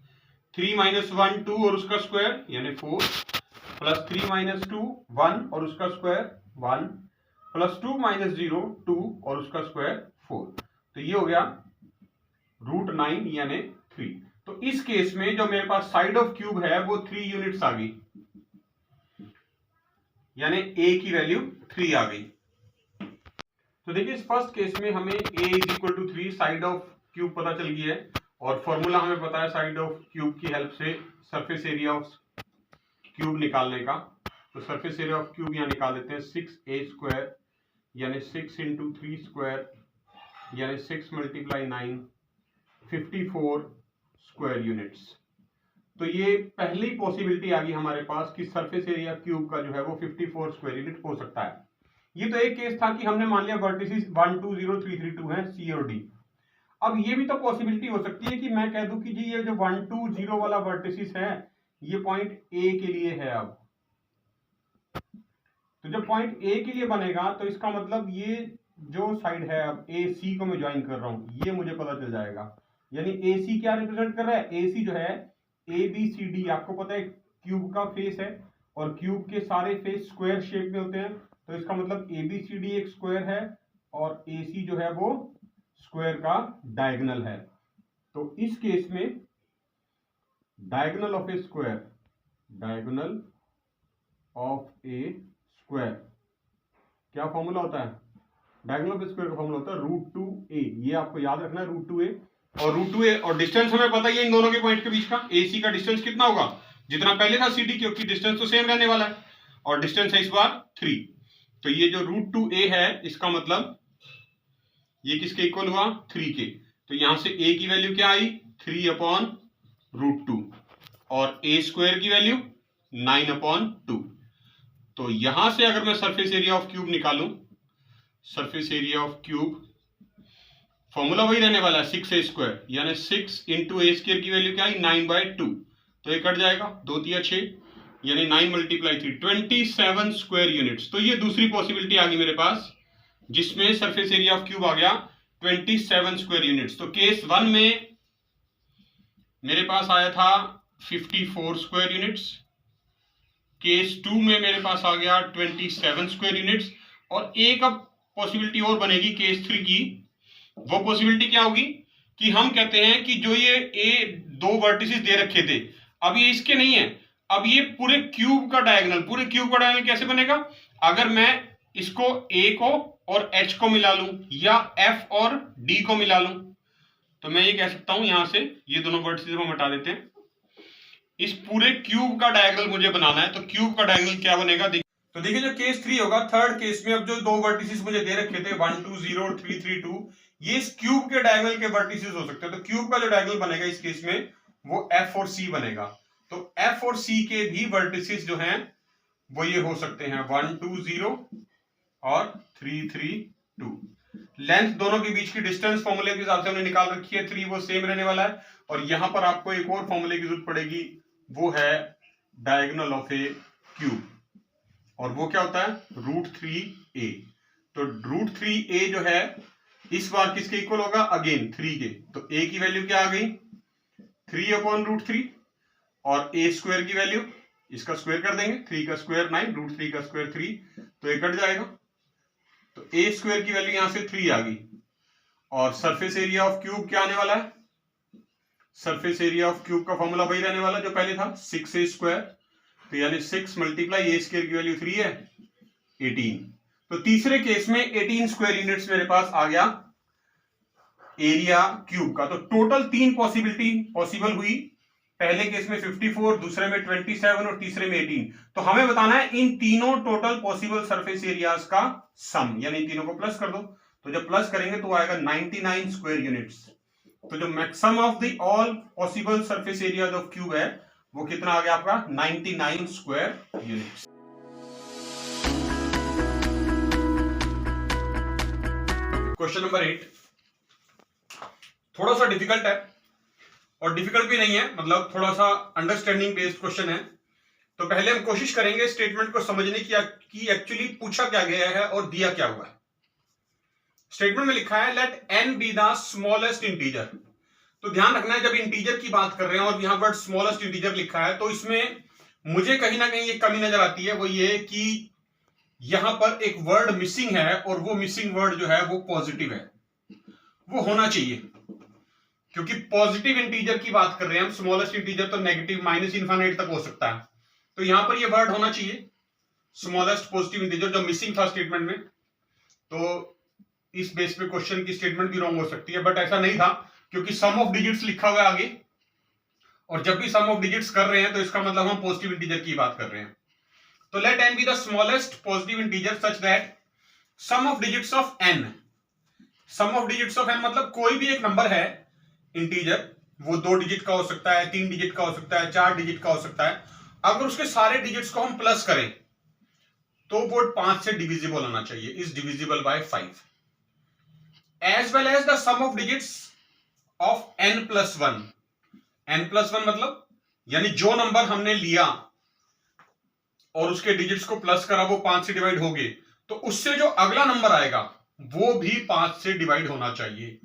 3 माइनस 1 2 और उसका स्क्वायर यानी 4 प्लस 3 माइनस 2 1 और उसका स्क्वायर 1 प्लस 2 माइनस 0 2 और उसका स्क्वायर 4। तो ये हो गया √9 यानी 3। तो इस केस में जो मेरे पास साइड ऑफ क्यूब है वो 3 यूनिट्स आ गई, यानी a की वैल्यू 3 आ गई। तो देखिए इस फर्स्ट केस में हमें a is equal to 3, side of cube पता चल गई है, और फॉर्मूला हमें पता है साइड ऑफ क्यूब की हेल्प से सरफेस एरिया ऑफ क्यूब निकालने का। तो सरफेस एरिया ऑफ क्यूब यहां निकाल देते हैं 6a स्क्वायर यानी 6 इंटू 3 स्क्वायर यानी 6 मल्टीप्लाई 9 54 स्क्वायर यूनिट्स। तो ये पहली पॉसिबिलिटी आ गई हमारे पास कि सरफेस एरिया क्यूब का जो है वो 54 स्क्वायर यूनिट हो सकता है। ये तो एक केस था कि हमने मान लिया वर्टिसेस 1 2 0 3 3 2 है, सी और डी। अब ये भी तो पॉसिबिलिटी हो सकती है कि मैं कह दूं कि जी ये जो 1 2 0 वाला वर्टिसेस है ये पॉइंट ए के लिए है। अब तो जब पॉइंट ए के लिए बनेगा तो इसका मतलब ये जो साइड है, अब ए सी को मैं ज्वाइन कर रहा हूं, ये मुझे पता चल जाएगा। यानी ए सी क्या रिप्रेजेंट कर रहा है, ए सी जो है ए बी सी डी, आपको पता है क्यूब का फेस है और क्यूब के सारे फेस स्क्वायर शेप में होते हैं। तो इसका मतलब ए बी सी डी एक स्क्वायर है और ए सी जो है वो स्क्वायर का डायगोनल है। तो इस केस में diagonal of A square, diagonal of A square क्या फॉर्मूला होता है, डायगोनल ऑफ ए स्क्वायर का फॉर्मूला होता है √2a। ये आपको याद रखना है √2a, और √2a और डिस्टेंस हमें पता ही है इन दोनों के पॉइंट के बीच का। ए सी का डिस्टेंस कितना होगा, जितना पहले था सी डी, क्योंकि डिस्टेंस तो सेम रहने वाला है और डिस्टेंस है इस बार 3। तो ये जो √2a है इसका मतलब ये किसके इक्वल हुआ, 3 के। तो यहां से a की वैल्यू क्या आई 3/√2 और a स्क्वायर की वैल्यू 9/2। तो यहां से अगर मैं सरफेस एरिया ऑफ क्यूब निकालूं, surface area of cube formula वही रहने वाला है 6a स्क्वायर यानी 6 इंटू ए स्क्वायर की वैल्यू क्या आई 9/2। तो ये कट जाएगा, 2 तिया 6 यानी 9 मल्टीप्लाई 3 27 स्क्वायर यूनिट्स। तो ये दूसरी पॉसिबिलिटी आ गई मेरे पास जिसमें सरफेस एरिया ऑफ क्यूब आ गया 27 स्क्वायर यूनिट्स। तो केस 1 में मेरे पास आया था 54 स्क्वायर यूनिट्स केस 2 में मेरे पास आ गया 27 स्क्वायर यूनिट्स, और एक अब पॉसिबिलिटी और बनेगी केस 3 की। वो पॉसिबिलिटी क्या होगी कि हम कहते हैं कि जो ये ए दो वर्टिसेस दे रखे थे, अब ये इसके नहीं है, अब ये पूरे क्यूब का डायगोनल, पूरे क्यूब का डायगोनल कैसे बनेगा? अगर मैं इसको ए को और एच को मिला लूं या एफ और डी को मिला लूं, तो मैं ये कह सकता हूं यहां से ये दोनों वर्टिसेस हम हटा देते हैं, इस पूरे क्यूब का डायगोनल मुझे बनाना है, तो क्यूब का डायगोनल क्या बनेगा? तो देखिए जो केस 3 होगा, थर्ड केस में अब जो दो वर्टिसेस मुझे दे रखे थे 1 2 0 3 3 2, ये इस क्यूब के डायगोनल के वर्टिसेस हो सकते हैं। तो क्यूब का जो डायगोनल बनेगा इस केस में वो एफ और सी बनेगा। तो एफ और सी के भी वर्टिसेस जो हैं वो ये हो सकते हैं 1 2 0 और 3 3 2। लेंथ दोनों के बीच की डिस्टेंस फॉर्मूले के हिसाब से हमने निकाल रखी है, 3 वो सेम रहने वाला है। और यहां पर आपको एक और फॉर्मूले की जरूरत पड़ेगी, वो है डायगोनल ऑफ ए क्यूब, और वो क्या होता है? √3a। तो √3a जो है इस बार किसके इक्वल होगा? अगेन 3 के। तो a की वैल्यू क्या आ गई? 3/√3, और a स्क्वायर की वैल्यू, इसका स्क्वायर कर देंगे, 3 का स्क्वायर 9, √3 का स्क्वायर 3, तो ये कट जाएगा। तो a स्क्वायर की वैल्यू यहां से 3 आ गई। और सरफेस एरिया ऑफ क्यूब क्या आने वाला है? सरफेस एरिया ऑफ क्यूब का फॉर्मूला वही रहने वाला जो पहले था, 6a स्क्वायर। तो यानी 6 मल्टीप्लाई a स्क्वायर की वैल्यू 3 है, 18। तो तीसरे केस में 18 स्क्वायर यूनिट्स मेरे पास आ गया एरिया क्यूब का। तो टोटल 3 पॉसिबिलिटी पॉसिबल हुई, पहले केस में 54, दूसरे में 27 और तीसरे में 18। तो हमें बताना है इन तीनों टोटल पॉसिबल सरफेस एरियाज का सम, यानी इन तीनों को प्लस कर दो। तो जब प्लस करेंगे तो आएगा 99 स्क्वायर यूनिट्स। तो जो maximum of the all possible surface areas of cube है वो कितना आ गया आपका? 99 स्क्वायर यूनिट्स। क्वेश्चन नंबर 8 थोड़ा सा डिफिकल्ट है, और डिफिकल्ट भी नहीं है, मतलब थोड़ा सा अंडरस्टैंडिंग बेस्ड क्वेश्चन है। तो पहले हम कोशिश करेंगे स्टेटमेंट को समझने की कि एक्चुअली पूछा क्या गया है और दिया क्या हुआ है। स्टेटमेंट में लिखा है let n be the smallest integer. तो ध्यान रखना है जब इंटीजर की बात कर रहे हैं और यहां वर्ड स्मॉलेस्ट इंटीजर लिखा है, तो इसमें मुझे कहीं ना कहीं एक कमी नजर आती है, वो ये कि यहां पर एक वर्ड मिसिंग है, और वो मिसिंग वर्ड जो है वो पॉजिटिव है। वो होना चाहिए, क्योंकि पॉजिटिव इंटीजर की बात कर रहे हैं हम। स्मॉलेस्ट इंटीजर तो नेगेटिव -∞ तक हो सकता है, तो यहां पर ये वर्ड होना चाहिए स्मॉलेस्ट पॉजिटिव इंटीजर, जो मिसिंग था स्टेटमेंट में। तो इस बेस पे क्वेश्चन की स्टेटमेंट भी रॉन्ग हो सकती है, बट ऐसा नहीं था, क्योंकि सम ऑफ डिजिट्स लिखा हुआ है आगे, और जब भी सम ऑफ डिजिट्स कर रहे हैं तो इसका मतलब हम पॉजिटिव इंटीजर की बात कर रहे हैं। तो let n be the smallest positive integer such that sum of digits of n, sum of digits of n मतलब कोई भी एक नंबर है इंटीजर, वो 2 डिजिट का हो सकता है, 3 डिजिट का हो सकता है, 4 डिजिट का हो सकता है। अगर उसके सारे डिजिट्स को हम प्लस करें तो वो 5 से डिविजिबल होना चाहिए, is divisible by 5, as well as the sum of digits of n+1। n+1 मतलब यानी जो नंबर हमने लिया और उसके डिजिट्स को प्लस करा वो 5 से डिवाइड हो गए, तो उससे जो अगला नंबर आएगा वो भी 5 से डिवाइड होना चाहिए।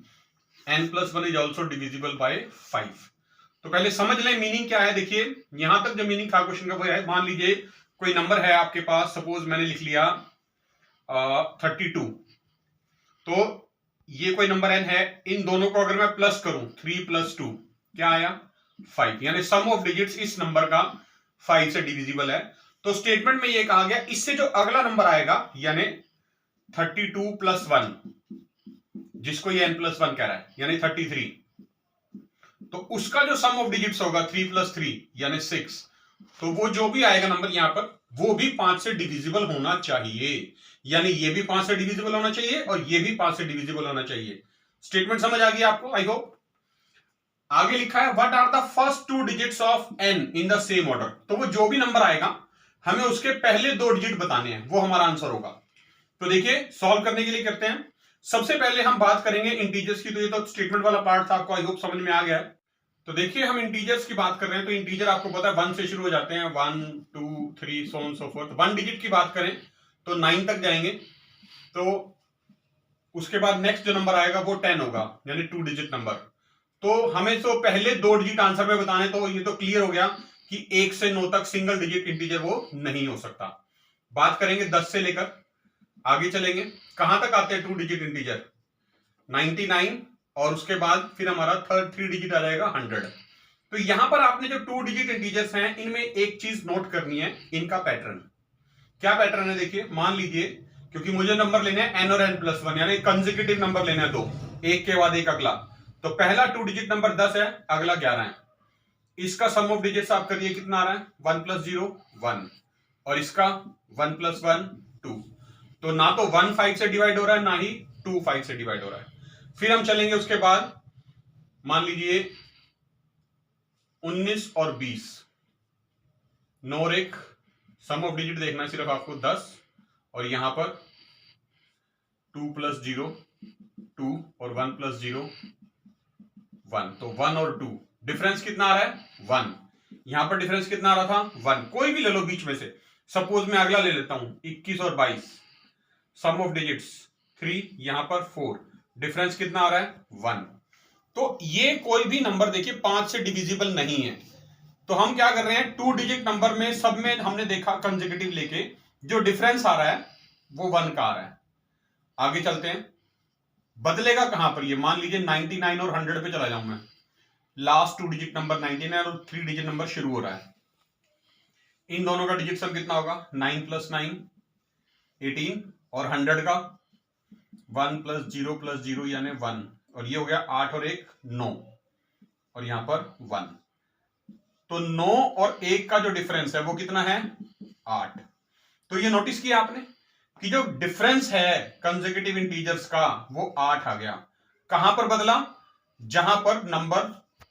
n+1 is also divisible by 5। तो पहले समझ लें मीनिंग क्या है। देखिए यहां तक जो मीनिंग था क्वेश्चन का वो है, मान लीजिए कोई नंबर है आपके पास, सपोज मैंने लिख लिया 32, तो ये कोई नंबर n है, इन दोनों को अगर मैं प्लस करूं 3 + 2 क्या आया? 5, यानी सम ऑफ डिजिट्स इस नंबर का 5 से डिविजिबल है। तो स्टेटमेंट में ये कहा गया इससे जो अगला नंबर आएगा यानी 32 + 1, जिसको ये n+1 कह रहा है, यानी 33, तो उसका जो सम ऑफ डिजिट्स होगा 3 + 3 यानी 6, तो वो जो भी आएगा नंबर यहां पर वो भी 5 से डिविजिबल होना चाहिए, यानी ये भी 5 से डिविजिबल होना चाहिए और ये भी 5 से डिविजिबल होना चाहिए। स्टेटमेंट समझ आ गई आपको, आई होप। आगे लिखा है what are the first 2 digits of n in the same order. तो वो जो भी नंबर आएगा हमें उसके पहले 2 डिजिट बताने हैं, वो हमारा आंसर होगा। तो देखिए सॉल्व करने के लिए करते हैं। सबसे पहले हम बात करेंगे इंटीजर्स की, तो ये तो स्टेटमेंट वाला पार्ट था, आपको आई होप समझ में आ गया है। तो देखिए हम इंटीजर्स की बात कर रहे हैं, तो इंटीजर आपको पता है 1 से शुरू हो जाते हैं, 1 2 3 so on so fourth. 1 digit की बात करें तो 9 तक जाएंगे, तो उसके बाद नेक्स्ट जो नंबर आएगा वो 10 होगा, यानी 2 डिजिट नंबर। तो हमें तो पहले 2 डिजिट आंसर में बताने, तो ये तो क्लियर हो गया कि 1 से 9 तक सिंगल डिजिट इंटीजर वो नहीं हो सकता। बात करेंगे 10 से लेकर आगे चलेंगे, कहां तक आते हैं 2 डिजिट इंटीजर? 99 और उसके बाद फिर हमारा थ्री डिजिट आ जाएगा 100। तो यहां पर आपने जो 2 डिजिट इंटीजर्स हैं इनमें एक चीज नोट करनी है, इनका पैटर्न। क्या पैटर्न है देखिए, मान लीजिए क्योंकि मुझे नंबर लेने हैं n और n+1 यानी कंसेक्यूटिव नंबर लेना है दो, एक के बाद एक अगला। तो पहला 2 डिजिट नंबर 10 है, अगला 11 है। इसका सम ऑफ डिजिट्स आप करिए, कितना आ रहा है? 1 + 0 1 और इसका 1 + 1 2। तो ना तो 1 5 से डिवाइड हो रहा है, ना ही 2 5 से डिवाइड हो रहा है। फिर हम चलेंगे उसके बाद, मान लीजिए 19 और 20, 9 और 1, सम ऑफ डिजिट देखना है सिर्फ आपको 10 और यहां पर 2 + 0 2 और 1 + 0 1। तो 1 और 2 डिफरेंस कितना आ रहा है? 1। यहां पर डिफरेंस कितना आ रहा था? 1। कोई भी ले लो बीच में से, सपोज मैं अगला ले लेता हूं 21 और 22, सम ऑफ डिजिट्स 3, यहां पर 4, डिफरेंस कितना आ रहा है? 1। तो ये कोई भी नंबर देखिए 5 से डिविजिबल नहीं है। तो हम क्या कर रहे हैं, 2 डिजिट नंबर में सब में हमने देखा कंसेक्यूटिव लेके जो डिफरेंस आ रहा है वो 1 का आ रहा है। आगे चलते हैं, बदलेगा कहां पर ये? मान लीजिए 99 और 100 पे चला जाऊं मैं, लास्ट 2 डिजिट नंबर 99 और 3 डिजिट नंबर शुरू हो रहा है। इन दोनों का डिजिट सम कितना होगा? 9 + 9 18 और 100 का 1 + 0 + 0 यानी 1 और ये हो गया 8 और 1 9 और यहां पर 1। तो 9 और 1 का जो डिफरेंस है वो कितना है? 8। तो ये नोटिस किया आपने कि जो डिफरेंस है कंसेक्यूटिव इंटीजर्स का वो 8 आ गया। कहां पर बदला? जहां पर नंबर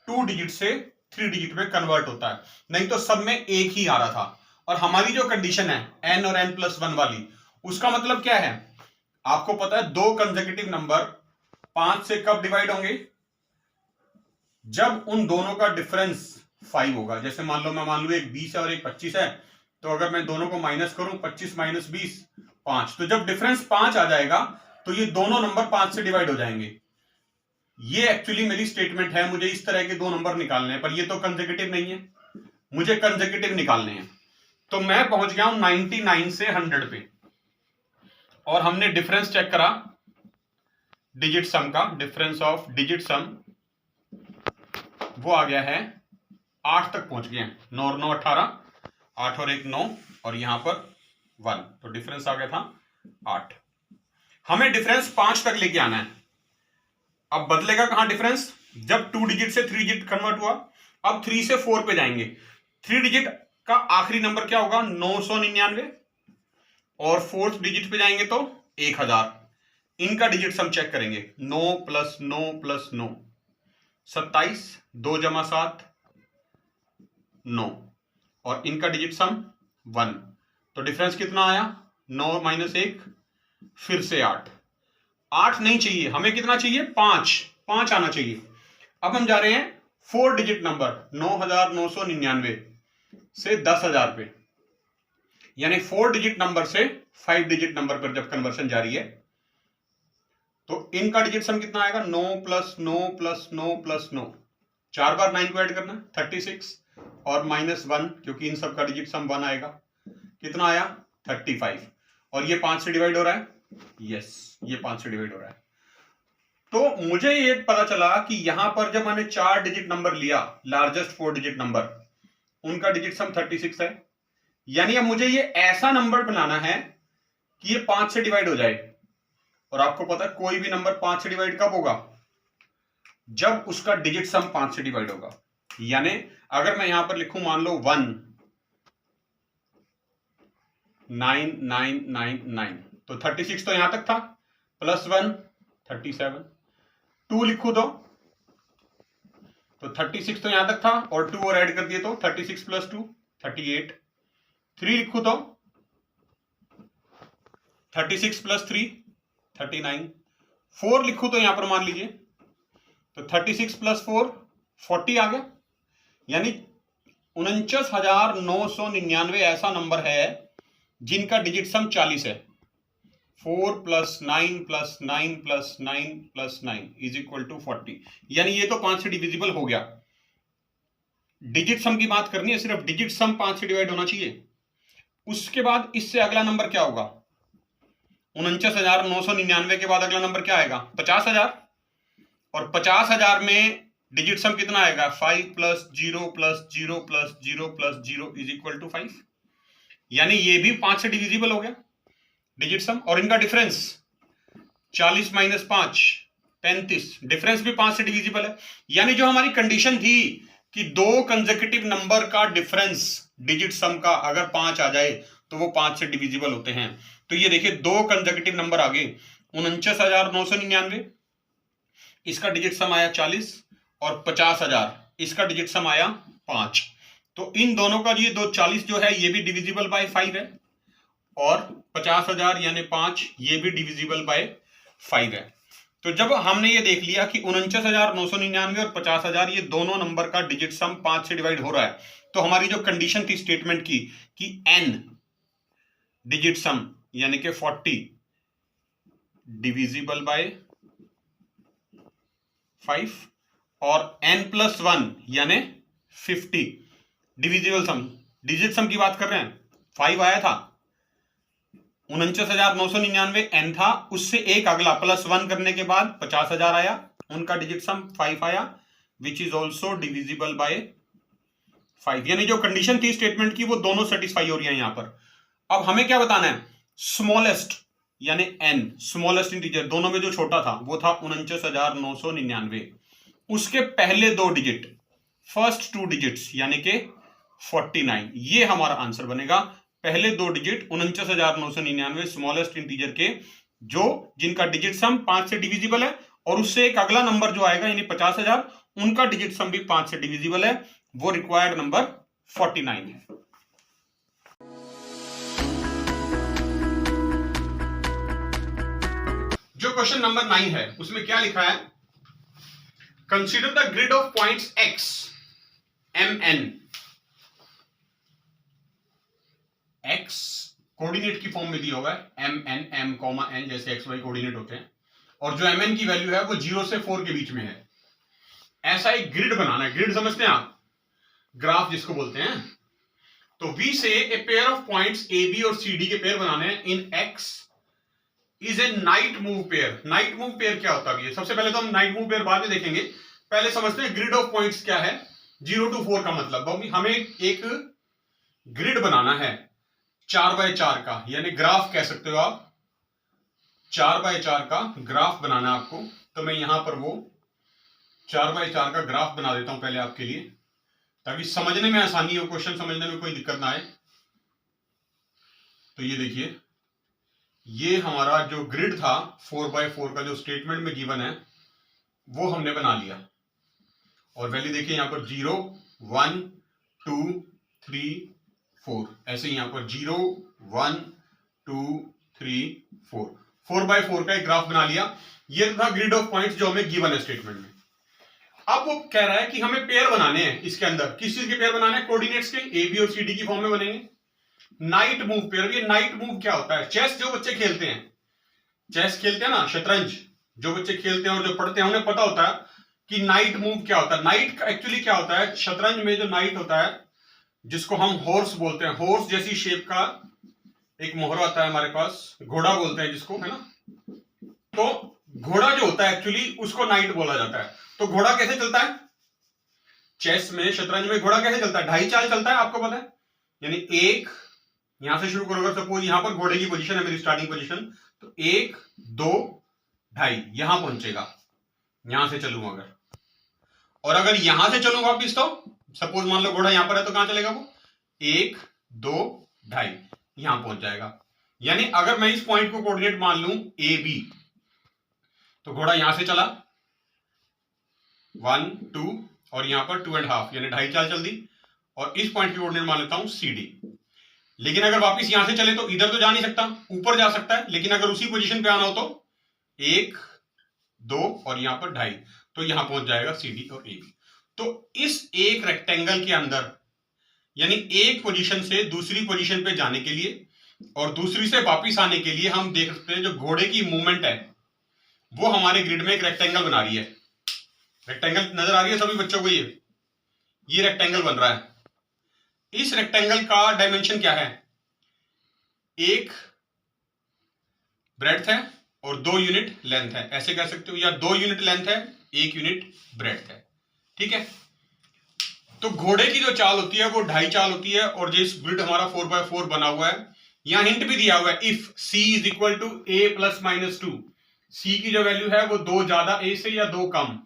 2 डिजिट से 3 डिजिट में कन्वर्ट होता है, नहीं तो सब में एक ही आ रहा था। और हमारी जो कंडीशन है n और n+1 वाली, उसका मतलब क्या है? आपको पता है दो कंसेक्यूटिव नंबर 5 से कब डिवाइड होंगे? जब उन दोनों का डिफरेंस 5 होगा। जैसे मान लो मैं मान लू एक 20 है और एक 25 है, तो अगर मैं दोनों को माइनस करूं 25 - 20 5, तो जब डिफरेंस 5 आ जाएगा तो ये दोनों नंबर 5 से डिवाइड हो जाएंगे। ये एक्चुअली मेरी स्टेटमेंट है, मुझे इस तरह के दो नंबर निकालने हैं, पर ये तो कंसेक्यूटिव नहीं है, मुझे कंसेक्यूटिव निकालने हैं। तो मैं पहुंच गया हूं 99 से 100 पे और हमने डिफरेंस चेक करा डिजिट सम का, डिफरेंस ऑफ डिजिट सम वो आ गया है 8 तक पहुंच गए हैं। 9 और 9 18, 8 और 1 9 और यहां पर 1, तो डिफरेंस आ गया था 8। हमें डिफरेंस 5 तक लेके आना है। अब बदलेगा कहां डिफरेंस? जब 2 डिजिट से 3 डिजिट कन्वर्ट हुआ, अब 3 से 4 पे जाएंगे। 3 डिजिट का आखिरी नंबर क्या होगा? 999 और 4th डिजिट पे जाएंगे तो 1000। इनका डिजिट सम चेक करेंगे, 9 + 9 + 9 27, 2 + 7 9 और इनका डिजिट सम 1। तो डिफरेंस कितना आया? 9 - 1 फिर से 8। 8 नहीं चाहिए हमें, कितना चाहिए? 5 आना चाहिए। अब हम जा रहे हैं 4 डिजिट नंबर 9999 से 10,000 पे, यानी 4 डिजिट नंबर से 5 डिजिट नंबर पर जब कन्वर्शन जारी है तो इनका डिजिट सम कितना आएगा? 9 + 9 + 9 + 9, 4 बार 9 को ऐड करना 36 और -1 क्योंकि इन सब का डिजिट सम 1 आएगा। कितना आया? 35 और ये 5 से डिवाइड हो रहा है। यस, ये 5 से डिवाइड हो रहा है। तो मुझे ये पता चला कि यहां पर जब मैंने 4 डिजिट नंबर लिया, लार्जेस्ट 4 डिजिट नंबर, उनका डिजिट सम 36 है। यानी अब मुझे ये ऐसा नंबर बनाना है कि ये 5 से डिवाइड हो जाए। और आपको पता है कोई भी नंबर 5 से डिवाइड कब होगा? जब उसका डिजिट सम 5 से डिवाइड होगा। यानी अगर मैं यहां पर लिखूं, मान लो 1 9999, तो 36 तो यहां तक था, +1 37, 2 लिखू तो 36 तो यहां तक था और 2 और ऐड कर दिए तो 36 + 2 38, 3 लिखू तो 36 + 3 39, 4 लिखू तो यहां पर मान लीजिए तो 36 + 4 40 आ गया। यानी 49,999 ऐसा नंबर है जिनका डिजिट सम 40 है। 4 + 9 + 9 + 9 + 9 = 40। यानी ये तो 5 से डिविजिबल हो गया। डिजिट सम की बात करनी है, सिर्फ डिजिट सम 5 से डिवाइड होना चाहिए। उसके बाद इससे अगला नंबर क्या होगा, 49,999 के बाद अगला नंबर क्या आएगा, 50,000। और 50,000 में डिजिट सम कितना आएगा, 5 + 0 + 0 + 0 + 0 = 5। यानी ये भी 5 से डिविजिबल हो गया डिजिट सम। और इनका डिफरेंस 40 - 5 35, डिफरेंस भी 5 से डिविजिबल है। यानी जो हमारी कंडीशन थी कि दो कंसेक्यूटिव नंबर का डिफरेंस डिजिट सम का अगर 5 आ जाए तो वो 5 से डिविजिबल होते हैं। तो ये देखिए दो कंसेक्यूटिव नंबर आ गए, 49,999 इसका डिजिट सम आया 40 और 50,000 इसका डिजिट सम आया 5। तो इन दोनों का ये 40 जो है ये भी डिविजिबल बाय 5 है और 50,000 यानी 5 ये भी डिविजिबल बाय 5 है। तो जब हमने ये देख लिया कि 49,999 और 50,000 ये दोनों नंबर का डिजिट सम 5 से डिवाइड हो रहा है, तो हमारी जो कंडीशन थी स्टेटमेंट की कि n डिजिट सम यानी कि 40 डिविजिबल बाय 5 और n+1 यानी 50 डिविजिबल सम। डिजिट सम की बात कर रहे हैं, 5 आया था, 49,999 n था, उससे एक अगला +1 करने के बाद 50,000 आया, उनका डिजिट सम 5 आया, which is also divisible by 5। यानी जो कंडीशन थी स्टेटमेंट की वो दोनों सेटिस्फाई हो रही है यहां पर। अब हमें क्या बताना है, स्मॉलेस्ट यानी n, स्मॉलेस्ट इंटीजर दोनों में जो छोटा था वो था 49,999, उसके पहले दो डिजिट, फर्स्ट 2 डिजिट्स यानी कि 49, ये हमारा आंसर बनेगा। पहले दो डिजिट 49,999 स्मॉलेस्ट इंटीजर के जो जिनका डिजिट सम 5 से डिविजिबल है, और उससे एक अगला नंबर जो आएगा यानी 50,000 उनका डिजिट सम भी 5 से डिविजिबल है, वो रिक्वायर्ड नंबर 49 है। जो क्वेश्चन नंबर 9 है उसमें क्या लिखा है, consider the grid of points x mn, x coordinate की फॉर्म में दिया होगा mn m, जैसे xy कोऑर्डिनेट होते हैं, और जो mn की वैल्यू है वो 0 से 4 के बीच में है। ऐसा एक ग्रिड बनाना है, ग्रिड समझते हैं आप, ग्राफ जिसको बोलते हैं। तो V से a pair of points A B और सी डी के पेयर बनाने हैं in x is a knight move pair. Knight move pair क्या होता है, सबसे पहले तो हम नाइट मूव पेयर बाद में देखेंगे, पहले समझते हैं ग्रिड ऑफ पॉइंट्स क्या है। 0 to 4 का मतलब हमें एक ग्रिड बनाना है 4x4 का, यानी ग्राफ कह सकते हो आप, 4x4 का ग्राफ बनाना है आपको। तो मैं यहां पर वो 4x4 का ग्राफ बना देता हूं पहले आपके लिए, ताकि समझने में आसानी हो, क्वेश्चन समझने में कोई दिक्कत ना आए। तो ये देखिए, ये हमारा जो ग्रिड था 4x4 का जो स्टेटमेंट में गिवन है वो हमने बना लिया, और वैल्यू देखिए यहां पर 0 1 2 3 4, ऐसे यहां पर 0 1 2 3 4, 4x4 का एक ग्राफ बना लिया। ये था ग्रिड ऑफ पॉइंट्स जो हमें गिवन है स्टेटमेंट में। अब वो कह रहा है कि हमें पेयर बनाने हैं इसके अंदर, किस चीज के पेयर बनाने हैं, कोऑर्डिनेट्स के, ए बी और सी डी की फॉर्म में बनेंगे। नाइट मूव पेयर, ये नाइट मूव क्या होता है, चेस जो बच्चे खेलते हैं, चेस खेलते हैं ना, शतरंज जो बच्चे खेलते हैं और जो पढ़ते हैं उन्हें पता होता है कि नाइट मूव क्या होता है। नाइट एक्चुअली क्या होता है, शतरंज में जो नाइट होता है जिसको हम हॉर्स बोलते हैं, हॉर्स जैसी शेप का एक मोहरा आता है हमारे पास, घोड़ा बोलते हैं जिसको, है ना। तो घोड़ा जो होता है एक्चुअली उसको नाइट बोला जाता है। तो घोड़ा कैसे चलता है, चेस में, शतरंज में घोड़ा कैसे चलता है, 2.5 चाल चलता है, आपको पता है। यानी एक यहां से शुरू करो, सपोज यहां पर घोड़े की पोजीशन है मेरी स्टार्टिंग पोजीशन, तो 1 2 2.5 यहां पहुंचेगा, यहां से चलूंगा अगर, और अगर यहां से चलूं वापिस, तो सपोज मान लो घोड़ा यहां पर है तो कहां चलेगा वो, 1 2 2.5 यहां पहुंच जाएगा। यानी अगर मैं इस पॉइंट को कोऑर्डिनेट मान लूं ए बी, तो घोड़ा यहां से चला 1 2 और यहां पर 2.5 यानी 2.5 चाल चल दी, और इस पॉइंट की कोऑर्डिनेट मान लेता हूं सी डी। लेकिन अगर वापस यहां से चले तो इधर तो जा नहीं सकता, ऊपर जा सकता है, लेकिन अगर उसी पोजीशन पे आना हो तो 1 2 और यहां पर 2.5, तो यहां पहुंच जाएगा सी डी और ए बी। तो इस एक रेक्टेंगल के अंदर, यानी एक पोजीशन से दूसरी पोजीशन पे जाने के लिए और दूसरी से वापस आने के लिए हम देख सकते हैं जो घोड़े की मूवमेंट है वो हमारे ग्रिड में एक रेक्टेंगल बना रही है। रेक्टेंगल नजर आ रही है सभी बच्चों को, ये रेक्टेंगल बन रहा है, इस रेक्टेंगल का डायमेंशन क्या है, एक ब्रेड्थ है और 2 यूनिट लेंथ है, ऐसे कह सकते हो, या 2 यूनिट लेंथ है 1 यूनिट ब्रेड्थ है, ठीक है। तो घोड़े की जो चाल होती है वो 2.5 चाल होती है, और जिस ग्रिड हमारा 4x4 बना हुआ है, यहां हिंट भी दिया हुआ है, if c is equal to a plus minus 2, c की जो वैल्यू है वो 2 ज्यादा a से या 2 कम,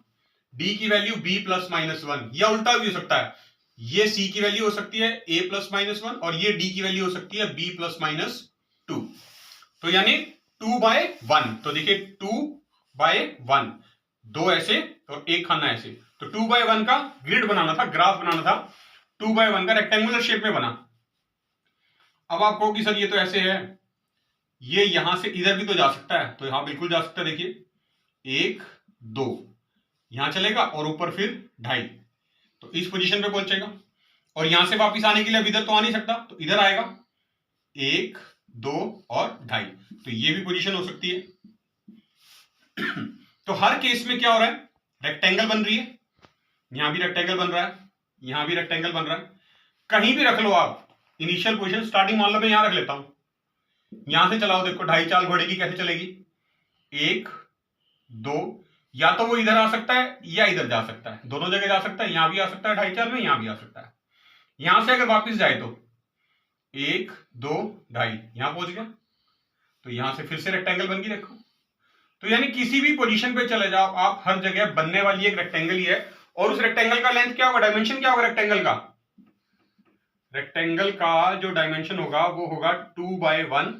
d की वैल्यू b प्लस माइनस 1, या उल्टा भी हो सकता है, ये c की वैल्यू हो सकती है a प्लस माइनस 1 और ये d की वैल्यू हो सकती है b प्लस माइनस 2, तो यानी 2/1, तो देखिए 2/1, 2 ऐसे और एक खाना ऐसे, तो 2/1 का ग्रिड बनाना था, ग्राफ बनाना था, 2/1 का रेक्टेंगुलर शेप में बना। अब आप कहो कि सर ये तो ऐसे है, ये यहां से इधर भी तो जा सकता है, तो यहां बिल्कुल जा सकता है, देखिए 1 2 यहां चलेगा और ऊपर फिर 2.5, तो इस पोजीशन पे पहुंचेगा, और यहां से वापस आने के लिए अब इधर तो आ नहीं सकता, तो इधर आएगा 1 2 और 2.5, तो ये भी पोजीशन हो सकती है। तो हर केस में क्या हो रहा है, रेक्टेंगल बन रही है, यहां भी रेक्टेंगल बन रहा है, यहां भी रेक्टेंगल बन रहा है, कहीं भी रख लो आप, इनिशियल पोजीशन स्टार्टिंग मान लो मैं यहां रख लेता हूं, यहां से चलाओ, देखो 2.5 चाल घोड़े की कैसे चलेगी, 1 2, या तो वो इधर आ सकता है या इधर जा सकता है, दोनों जगह जा सकता है, यहां भी आ सकता है 2.5 चाल में, यहां भी आ सकता है, यहां से अगर वापस जाए तो 1 2 2.5 यहां पहुंच गया, तो यहां से फिर से रेक्टेंगल बन गई, देखो। तो यानी किसी भी पोजीशन पे चले जाओ आप, हर जगह बनने वाली एक रेक्टेंगल ही है, और उस रेक्टेंगल का लेंथ क्या होगा, डायमेंशन क्या होगा रेक्टेंगल का, रेक्टेंगल का जो डायमेंशन होगा वो होगा 2/1,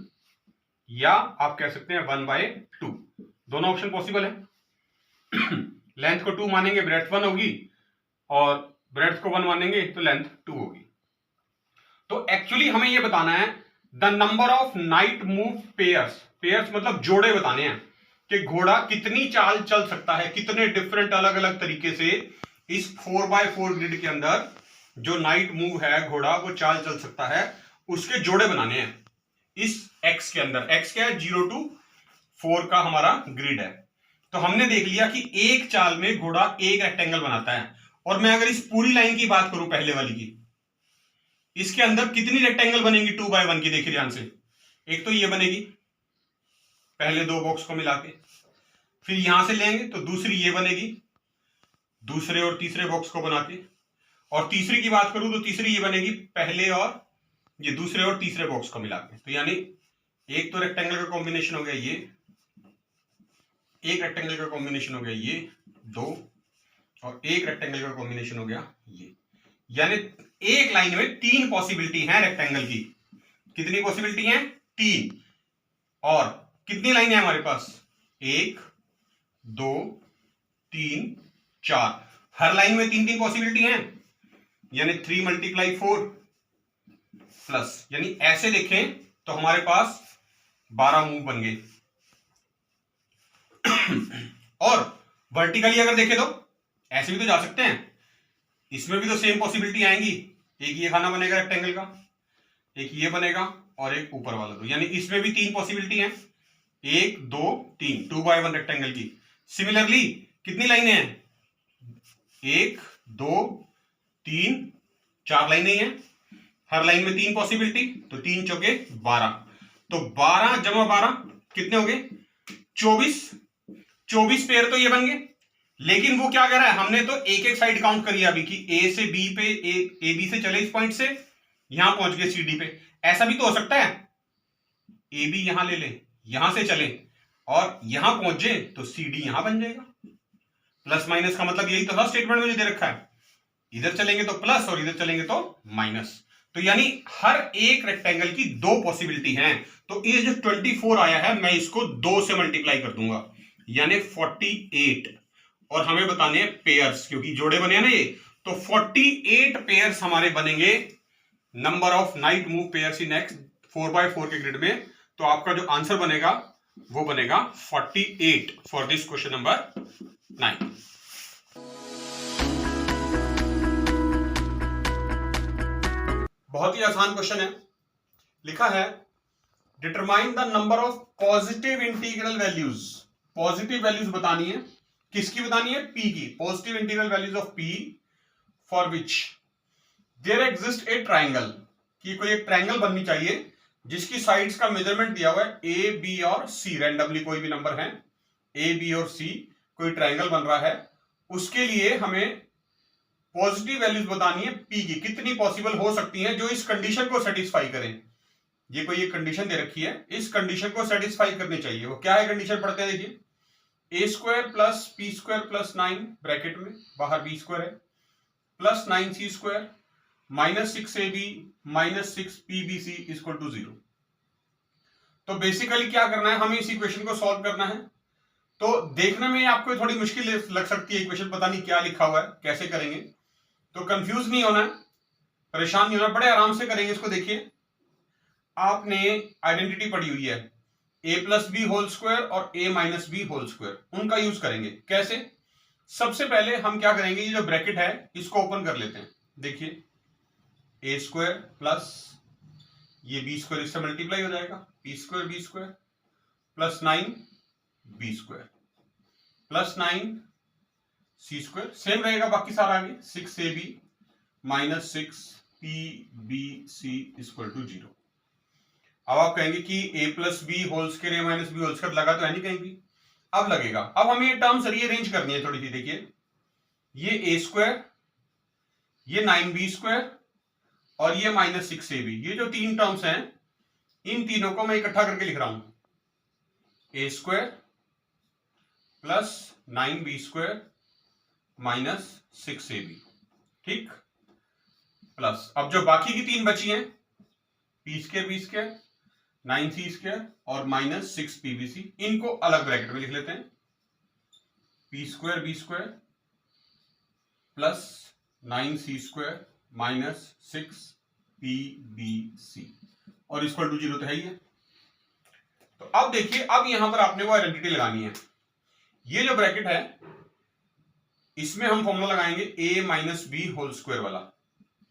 या आप कह सकते हैं 1/2, दोनों ऑप्शन पॉसिबल है। लेंथ को 2 मानेंगे ब्रेड्थ 1 होगी, और ब्रेड्थ को 1 मानेंगे तो लेंथ 2 होगी। तो एक्चुअली हमें यह बताना है the number of night move pairs, pairs मतलब जोड़े बताने हैं, कि घोड़ा कितनी चाल चल सकता है, कितने डिफरेंट अलग अलग तरीके से इस 4x4 ग्रिड के अंदर जो नाइट मूव है घोड़ा वो चाल चल सकता है, उसके जोड़े बनाने हैं इस x के अंदर। x क्या है, 0 to 4 का हमारा ग्रिड है। तो हमने देख लिया कि एक चाल में घोड़ा एक रेक्टेंगल बनाता है, और मैं अगर इस पूरी लाइन की बात करूं पहले वाली की, इसके अंदर कितनी रेक्टेंगल बनेगी 2/1 की, देखिए ध्यान से, एक तो ये बनेगी पहले 2 बॉक्स को मिला के, फिर यहां से लेंगे तो दूसरी ये बनेगी दूसरे और तीसरे बॉक्स को बना के, और तीसरी की बात करूं तो तीसरी ये बनेगी पहले और ये दूसरे और तीसरे बॉक्स को मिला के। तो यानी एक तो रेक्टेंगल का कॉम्बिनेशन हो गया ये, एक रेक्टेंगल का कॉम्बिनेशन हो गया ये 2, और एक रेक्टेंगल का कॉम्बिनेशन हो गया ये, यानी एक लाइन में 3 पॉसिबिलिटी है रेक्टेंगल की। कितनी पॉसिबिलिटी है, 3, और कितनी लाइन है हमारे पास, 1 2 3 4, हर लाइन में 3 3 पॉसिबिलिटी है, यानी 3 × 4 प्लस, यानी ऐसे देखें तो हमारे पास 12 मूव बन गए। और वर्टिकली अगर देखें तो ऐसे भी तो जा सकते हैं, इसमें भी तो सेम पॉसिबिलिटी आएंगी, एक ये खाना बनेगा रेक्टेंगल का, एक ये बनेगा और एक ऊपर वाला, तो यानी इसमें भी 3 पॉसिबिलिटी है, 1 2 3, 2/1 रेक्टेंगल की। सिमिलरली कितनी लाइनें हैं, 1 2 3 4 लाइनें हैं, हर लाइन में 3 पॉसिबिलिटी, तो 3 चौके 12, तो 12 × 12 कितने हो गए, 24 पेयर तो ये बन गए। लेकिन वो क्या कह रहा है, हमने तो एक एक साइड काउंट करी अभी कि ए से बी पे, ए बी से चले इस पॉइंट से यहां पहुंच गए सी डी पे, ऐसा भी तो हो सकता है ए बी यहां ले ले, यहां से चले और यहां पहुंच जाए तो सी डी यहां बन जाएगा। प्लस माइनस का मतलब यही तो था स्टेटमेंट में जो दे रखा है, इधर चलेंगे तो प्लस और इधर चलेंगे तो माइनस, तो यानी हर एक रेक्टेंगल की 2 पॉसिबिलिटी हैं। तो ये जो 24 आया है मैं इसको 2 से मल्टीप्लाई कर दूंगा, यानी 48, और हमें बताने हैं पेयर्स, क्योंकि जोड़े बने हैं ना ये, तो 48 पेयर्स हमारे बनेंगे number of night move pairs in x 4x4 के ग्रिड में। तो आपका जो आंसर बनेगा वो बनेगा 48 फॉर दिस क्वेश्चन नंबर 9। बहुत ही आसान क्वेश्चन है, लिखा है determine the number of positive integral values, positive values बतानी है, किसकी बतानी है, पी की, positive integral values of P for which there exist a triangle, कि कोई एक ट्राइंगल बननी चाहिए जिसकी साइड्स का मेजरमेंट दिया हुआ है ए बी और सी, रैंडमली कोई भी नंबर है ए बी और सी, कोई ट्राइंगल बन रहा है, उसके लिए हमें पॉजिटिव वैल्यूज बतानी है पी की, कितनी पॉसिबल हो सकती हैं जो इस कंडीशन को सेटिस्फाई करें। ये कोई एक कंडीशन दे रखी है, इस कंडीशन को सेटिस्फाई करनी चाहिए। वो क्या है कंडीशन, पढ़ते हैं देखिए, A square plus P square plus 9 bracket में, बाहर बी स्क्वायर है, plus 9c square minus 6ab minus 6pbc equal to 0। तो बेसिकली क्या करना है, हमें इस इक्वेशन को सॉल्व करना है। तो देखने में आपको थोड़ी मुश्किल लग सकती है, इक्वेशन पता नहीं क्या लिखा हुआ है, कैसे करेंगे, तो कंफ्यूज नहीं होना है, परेशान नहीं होना, बड़े आराम से करेंगे इसको। देखिए आपने आइडेंटिटी पढ़ी हुई है a plus B whole square और a minus B whole square, उनका यूज करेंगे। कैसे, सबसे पहले हम क्या करेंगे, ये जो ब्रैकेट है इसको ओपन कर लेते हैं। देखिए a स्क्वायर प्लस ये बी स्क्वायर, इससे मल्टीप्लाई हो जाएगा, B square plus 9b square plus 9c square, same रहेगा बाकी सारा आगे, 6ab minus 6pbc equal to 0। अब आप कहेंगे कि a plus B whole square A minus B whole square लगा तो है नहीं कहीं भी, अब लगेगा। अब हमें ये टर्म्स रीअरेंज करनी है थोड़ी सी। देखिए ये a स्क्वायर, ये 9b स्क्वायर और ये माइनस 6ab, ये जो तीन टर्म्स हैं इन तीनों को मैं इकट्ठा करके लिख रहा हूं, a square plus 9b square minus 6ab, ठीक, प्लस अब जो बाकी की तीन बची हैं p square b square 9c square और माइनस 6pbc, इनको अलग ब्रैकेट में लिख लेते हैं, p square b square plus 9c square minus 6pbc और इक्वल टू 0 तो है ही है। तो अब देखिए, अब यहां पर आपने वो आइडेंटिटी लगानी है। ये जो ब्रैकेट है इसमें हम फॉर्मूला लगाएंगे a minus B whole square वाला।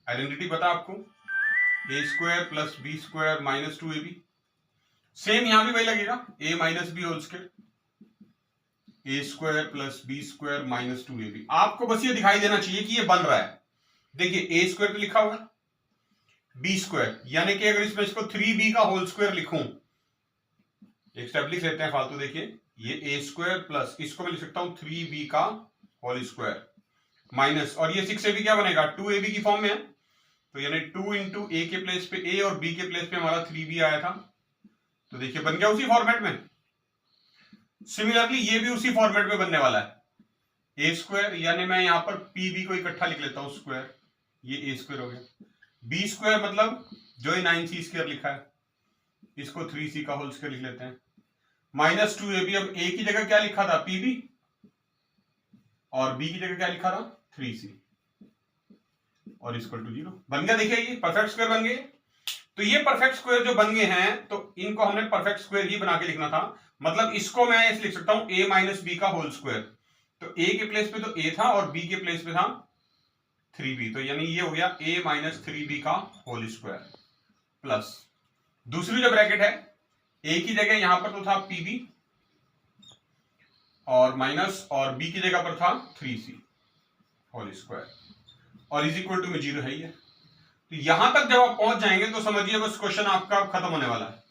आइडेंटिटी पता आपको, a square plus B square minus 2ab, same यहां भी वही लगेगा, a minus B whole square, a square plus B square minus 2ab। आपको बस ये दिखाई देना चाहिए कि ये बन रहा है। देखिए a स्क्वायर तो लिखा हुआ है, बी स्क्वायर यानी कि अगर इसमें इसको 3b का होल स्क्वायर लिखूं, एक स्टेप लिख लेते हैं फालतू। देखिए ये a स्क्वायर प्लस, इसको मैं लिख सकता हूं 3b का होल स्क्वायर माइनस, और ये 6ab क्या बनेगा, 2ab की फॉर्म में है, तो यानी 2 इंटू ए के प्लेस पे a और b के प्लेस पे हमारा 3b आया था, तो देखिए बन गया उसी फॉर्मेट में। सिमिलरली ये भी उसी फॉर्मेट में बनने वाला है, a स्क्वायर यानी मैं यहां पर pb को इकट्ठा लिख लेता हूं स्क्वायर, ये a स्क्वायर हो गया, b स्क्वायर मतलब जो ये 9c स्क्वायर लिखा है इसको 3c का होल स्क्वायर लिख लेते हैं, माइनस 2ab। अब a की जगह क्या लिखा था, pb, और b की जगह क्या लिखा था, 3c और इक्वल टू 0। बन गया, देखिए ये परफेक्ट स्क्वायर बन गए। तो ये परफेक्ट स्क्वायर जो बन गए हैं तो इनको हमने परफेक्ट स्क्वायर ही बना के लिखना था, मतलब इसको मैं ऐसे लिख सकता हूं a माइनस बी का होल स्क्वायर, तो a के प्लेस पे तो a था और b के प्लेस पे था 3b, तो यानी ये हो गया a माइनस 3b का होल स्क्वायर प्लस दूसरी जो ब्रैकेट है a की जगह यहां पर तो था pb और माइनस, और b की जगह पर था 3c होल स्क्वायर और इज इक्वल टू में 0 है ही है। तो यहां तक जब आप पहुंच जाएंगे तो समझिए बस क्वेश्चन आपका खत्म होने वाला है।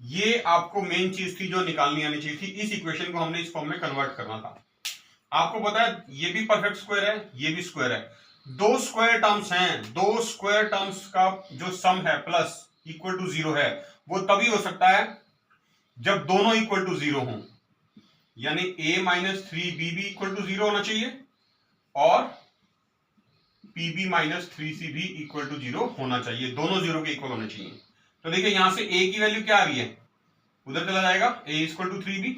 ये आपको मेन चीज थी जो निकालनी आनी चाहिए थी, इस इक्वेशन को हमने इस फॉर्म में कन्वर्ट करना था। आपको पता है ये भी परफेक्ट स्क्वायर है, ये भी स्क्वायर है, दो स्क्वायर टर्म्स हैं, दो स्क्वायर टर्म्स का जो सम है प्लस इक्वल टू 0 है, वो तभी हो सकता है जब दोनों इक्वल टू 0 हों, यानी a माइनस 3b भी इक्वल टू 0 होना चाहिए और pb माइनस 3c भी इक्वल टू 0 होना चाहिए, दोनों 0 के इक्वल होने चाहिए। तो देखिए यहां से a की वैल्यू क्या आ रही है, उधर चला जाएगा a इक्वल टू 3b,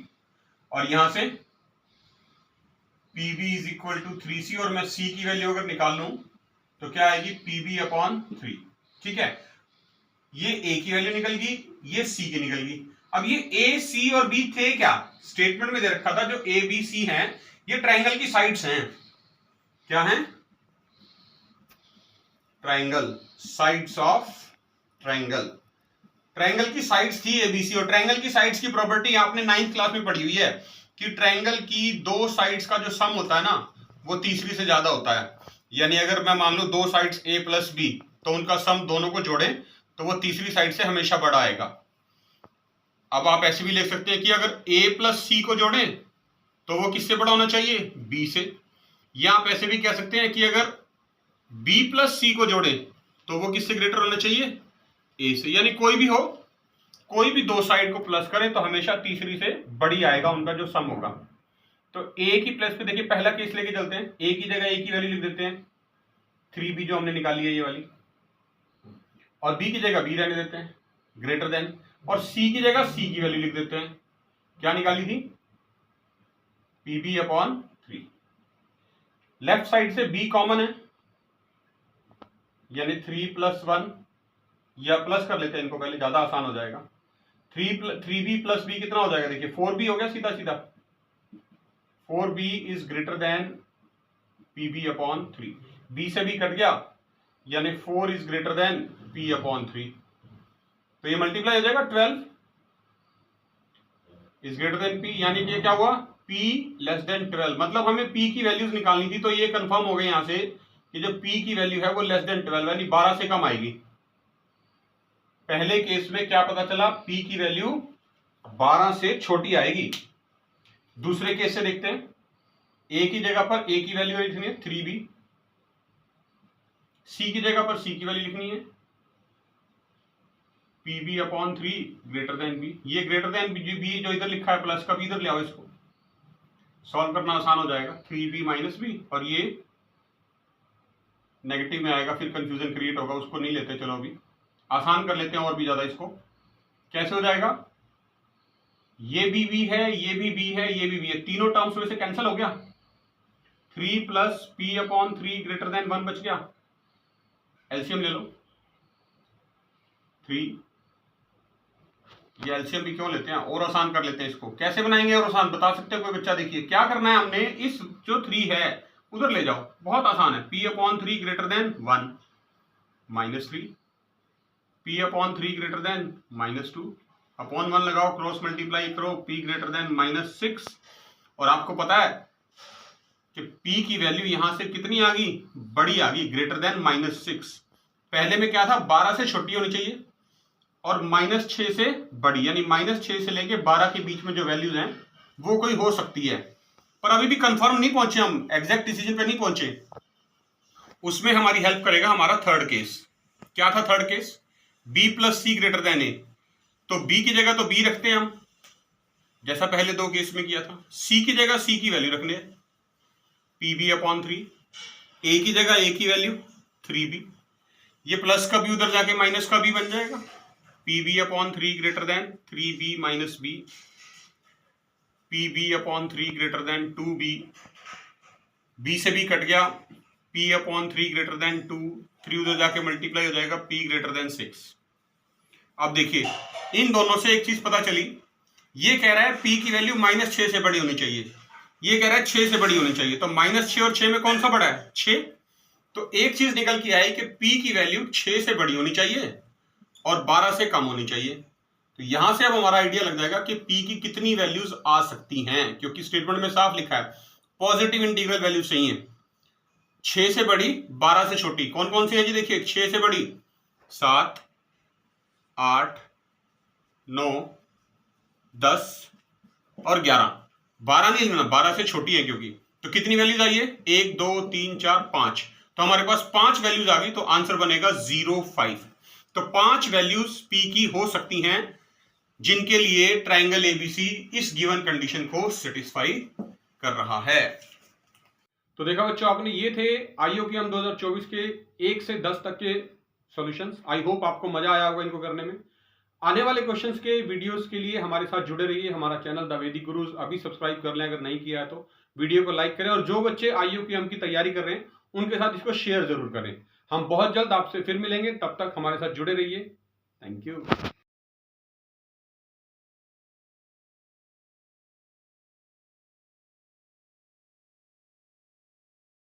और यहां से pb is equal to 3c, और मैं c की वैल्यू अगर निकाल लूं तो क्या आएगी, pb अपॉन 3, ठीक है। ये a की वैल्यू निकल गई, ये c की निकल गई। अब ये a c और b थे क्या, स्टेटमेंट में दे रखा था जो a b c हैं ये ट्राइंगल की साइड्स हैं, क्या हैं, triangle, sides of triangle, triangle की साइड्स थी एबीसी, और ट्राइंगल की साइड्स की प्रॉपर्टी आपने 9th क्लास में पढ़ी हुई है कि ट्राइंगल की दो साइड्स का जो सम होता है ना वो तीसरी से ज्यादा होता है। यानी अगर मैं मान लूं दो साइड्स a प्लस बी, तो उनका सम दोनों को जोड़ें तो वो तीसरी साइड से हमेशा बड़ा आएगा। अब आप ऐसे भी लिख सकते हैं कि अगर a प्लस सी को जोड़ें तो वो किससे बड़ा होना चाहिए, b से। या आप ऐसे भी कह सकते हैं कि अगर b प्लस सी को जोड़ें तो वो किससे ग्रेटर होना चाहिए, a से। यानी कोई भी हो, कोई भी दो साइड को प्लस करें तो हमेशा तीसरी से बड़ी आएगा उनका जो सम होगा। तो a की प्लस पे देखिए पहला केस लेके चलते हैं, a की जगह a की वैल्यू लिख देते हैं 3b जो हमने निकाली है ये वाली, और b की जगह b रहने देते हैं ग्रेटर देन, और c की जगह c की वैल्यू लिख देते हैं, क्या निकाली थी, pb/3। लेफ्ट साइड से b कॉमन है यानी 3 + 1, या प्लस कर लेते हैं इनको पहले, ज्यादा आसान हो जाएगा। 3b + b कितना हो जाएगा, देखिए 4b हो गया सीधा सीधा, 4b is greater than pb/3। b से b कट गया यानी 4 इज ग्रेटर देन p/3, तो ये मल्टीप्लाई हो जाएगा 12 इज ग्रेटर देन p, यानी कि क्या हुआ, p लेस देन 12। मतलब हमें p की वैल्यूज निकालनी थी, तो ये कंफर्म हो गया यहां से कि जो p की वैल्यू है वो लेस देन 12 यानी 12 से कम आएगी। पहले केस में क्या पता चला, p की वैल्यू 12 से छोटी आएगी। दूसरे केस से देखते हैं, a की जगह पर a की वैल्यू लिखनी है 3b, c की जगह पर c की वैल्यू लिखनी है pb/3 ग्रेटर देन b। ये ग्रेटर देन b जो इधर लिखा है प्लस का भी इधर ले आओ, इसको सॉल्व करना आसान हो जाएगा, 3b - b, और ये नेगेटिव में आएगा फिर कंफ्यूजन क्रिएट होगा, उसको नहीं लेते। चलो अभी आसान कर लेते हैं और भी ज्यादा इसको। कैसे हो जाएगा, ये भी b है, ये भी b है, ये भी b है, तीनों टर्म्स में से कैंसिल हो गया, 3 + p/3 ग्रेटर देन 1 बच गया। एलसीएम ले लो 3, ये एलसीएम भी क्यों लेते हैं, और आसान कर लेते हैं इसको। कैसे बनाएंगे और आसान, बता सकते हैं कोई बच्चा, देखिए क्या करना है हमने, इस जो 3 है उधर ले जाओ, बहुत आसान है, p/3 greater than 1 -3, p/3 greater than -2, upon 1 लगाओ, क्रॉस मल्टीप्लाई करो, p ग्रेटर देन -6। और आपको पता है कि p की वैल्यू यहां से कितनी आ गई, बड़ी आ गई, ग्रेटर देन -6। पहले में क्या था, 12 से छोटी होनी चाहिए और -6 से बड़ी, यानी -6 से लेके 12 के बीच में जो वैल्यूज हैं वो कोई हो सकती है। पर अभी भी कंफर्म नहीं पहुंचे हम, एग्जैक्ट डिसीजन पे नहीं पहुंचे। उसमें हमारी हेल्प करेगा हमारा थर्ड केस। क्या था third case, b + c greater than a, तो b की जगह तो b रखते हैं हम, जैसा पहले दो केस में किया था। c की जगह c की वैल्यू रखनी है pb/3, a की जगह a की वैल्यू 3b, ये प्लस का b उधर जाके माइनस का b बन जाएगा, pb/3 greater than 3b - b, pb/3 greater than 2b, b से b कट गया, p/3 ग्रेटर देन 2, 3 उधर जाके मल्टीप्लाई हो जाएगा, p ग्रेटर देन 6। अब देखिए इन दोनों से एक चीज पता चली, ये कह रहा है p की वैल्यू -6 से बड़ी होनी चाहिए, ये कह रहा है 6 से बड़ी होनी चाहिए, तो -6 और 6 में कौन सा बड़ा है, 6। तो एक चीज निकल के आई कि p की वैल्यू 6 से बड़ी होनी चाहिए और 12 से कम होनी चाहिए। तो यहां से अब हमारा आइडिया लग जाएगा कि p की कितनी वैल्यूज आ सकती हैं, क्योंकि स्टेटमेंट में साफ लिखा है पॉजिटिव इंटीग्रल वैल्यू सही है, 6 से बड़ी 12 से छोटी। कौन कौन सी है जी, देखिए 6 से बड़ी 7, 8, 9, 10 और 11, 12 नहीं लेना, 12 से छोटी है क्योंकि। तो कितनी वैल्यूज आई है, 1 2 3 4 5, तो हमारे पास 5 वैल्यूज आ गई, तो आंसर बनेगा 0,5। तो 5 वैल्यूज p की हो सकती हैं जिनके लिए ट्राइंगल एबीसी इस गिवन कंडीशन को सेटिस्फाई कर रहा है। तो देखा बच्चों आपने, ये थे IOQM 2024 के 1 से 10 तक के सॉल्यूशंस। आई होप आपको मजा आया होगा इनको करने में। आने वाले क्वेश्चंस के वीडियोस के लिए हमारे साथ जुड़े रहिए। हमारा चैनल द वैदिक गुरुज अभी सब्सक्राइब कर लें अगर नहीं किया है तो, वीडियो को लाइक करें, और जो बच्चे IOQM की तैयारी कर रहे हैं उनके साथ इसको शेयर जरूर करें। हम बहुत जल्द आपसे फिर मिलेंगे, तब तक हमारे साथ जुड़े रहिए। Thank you.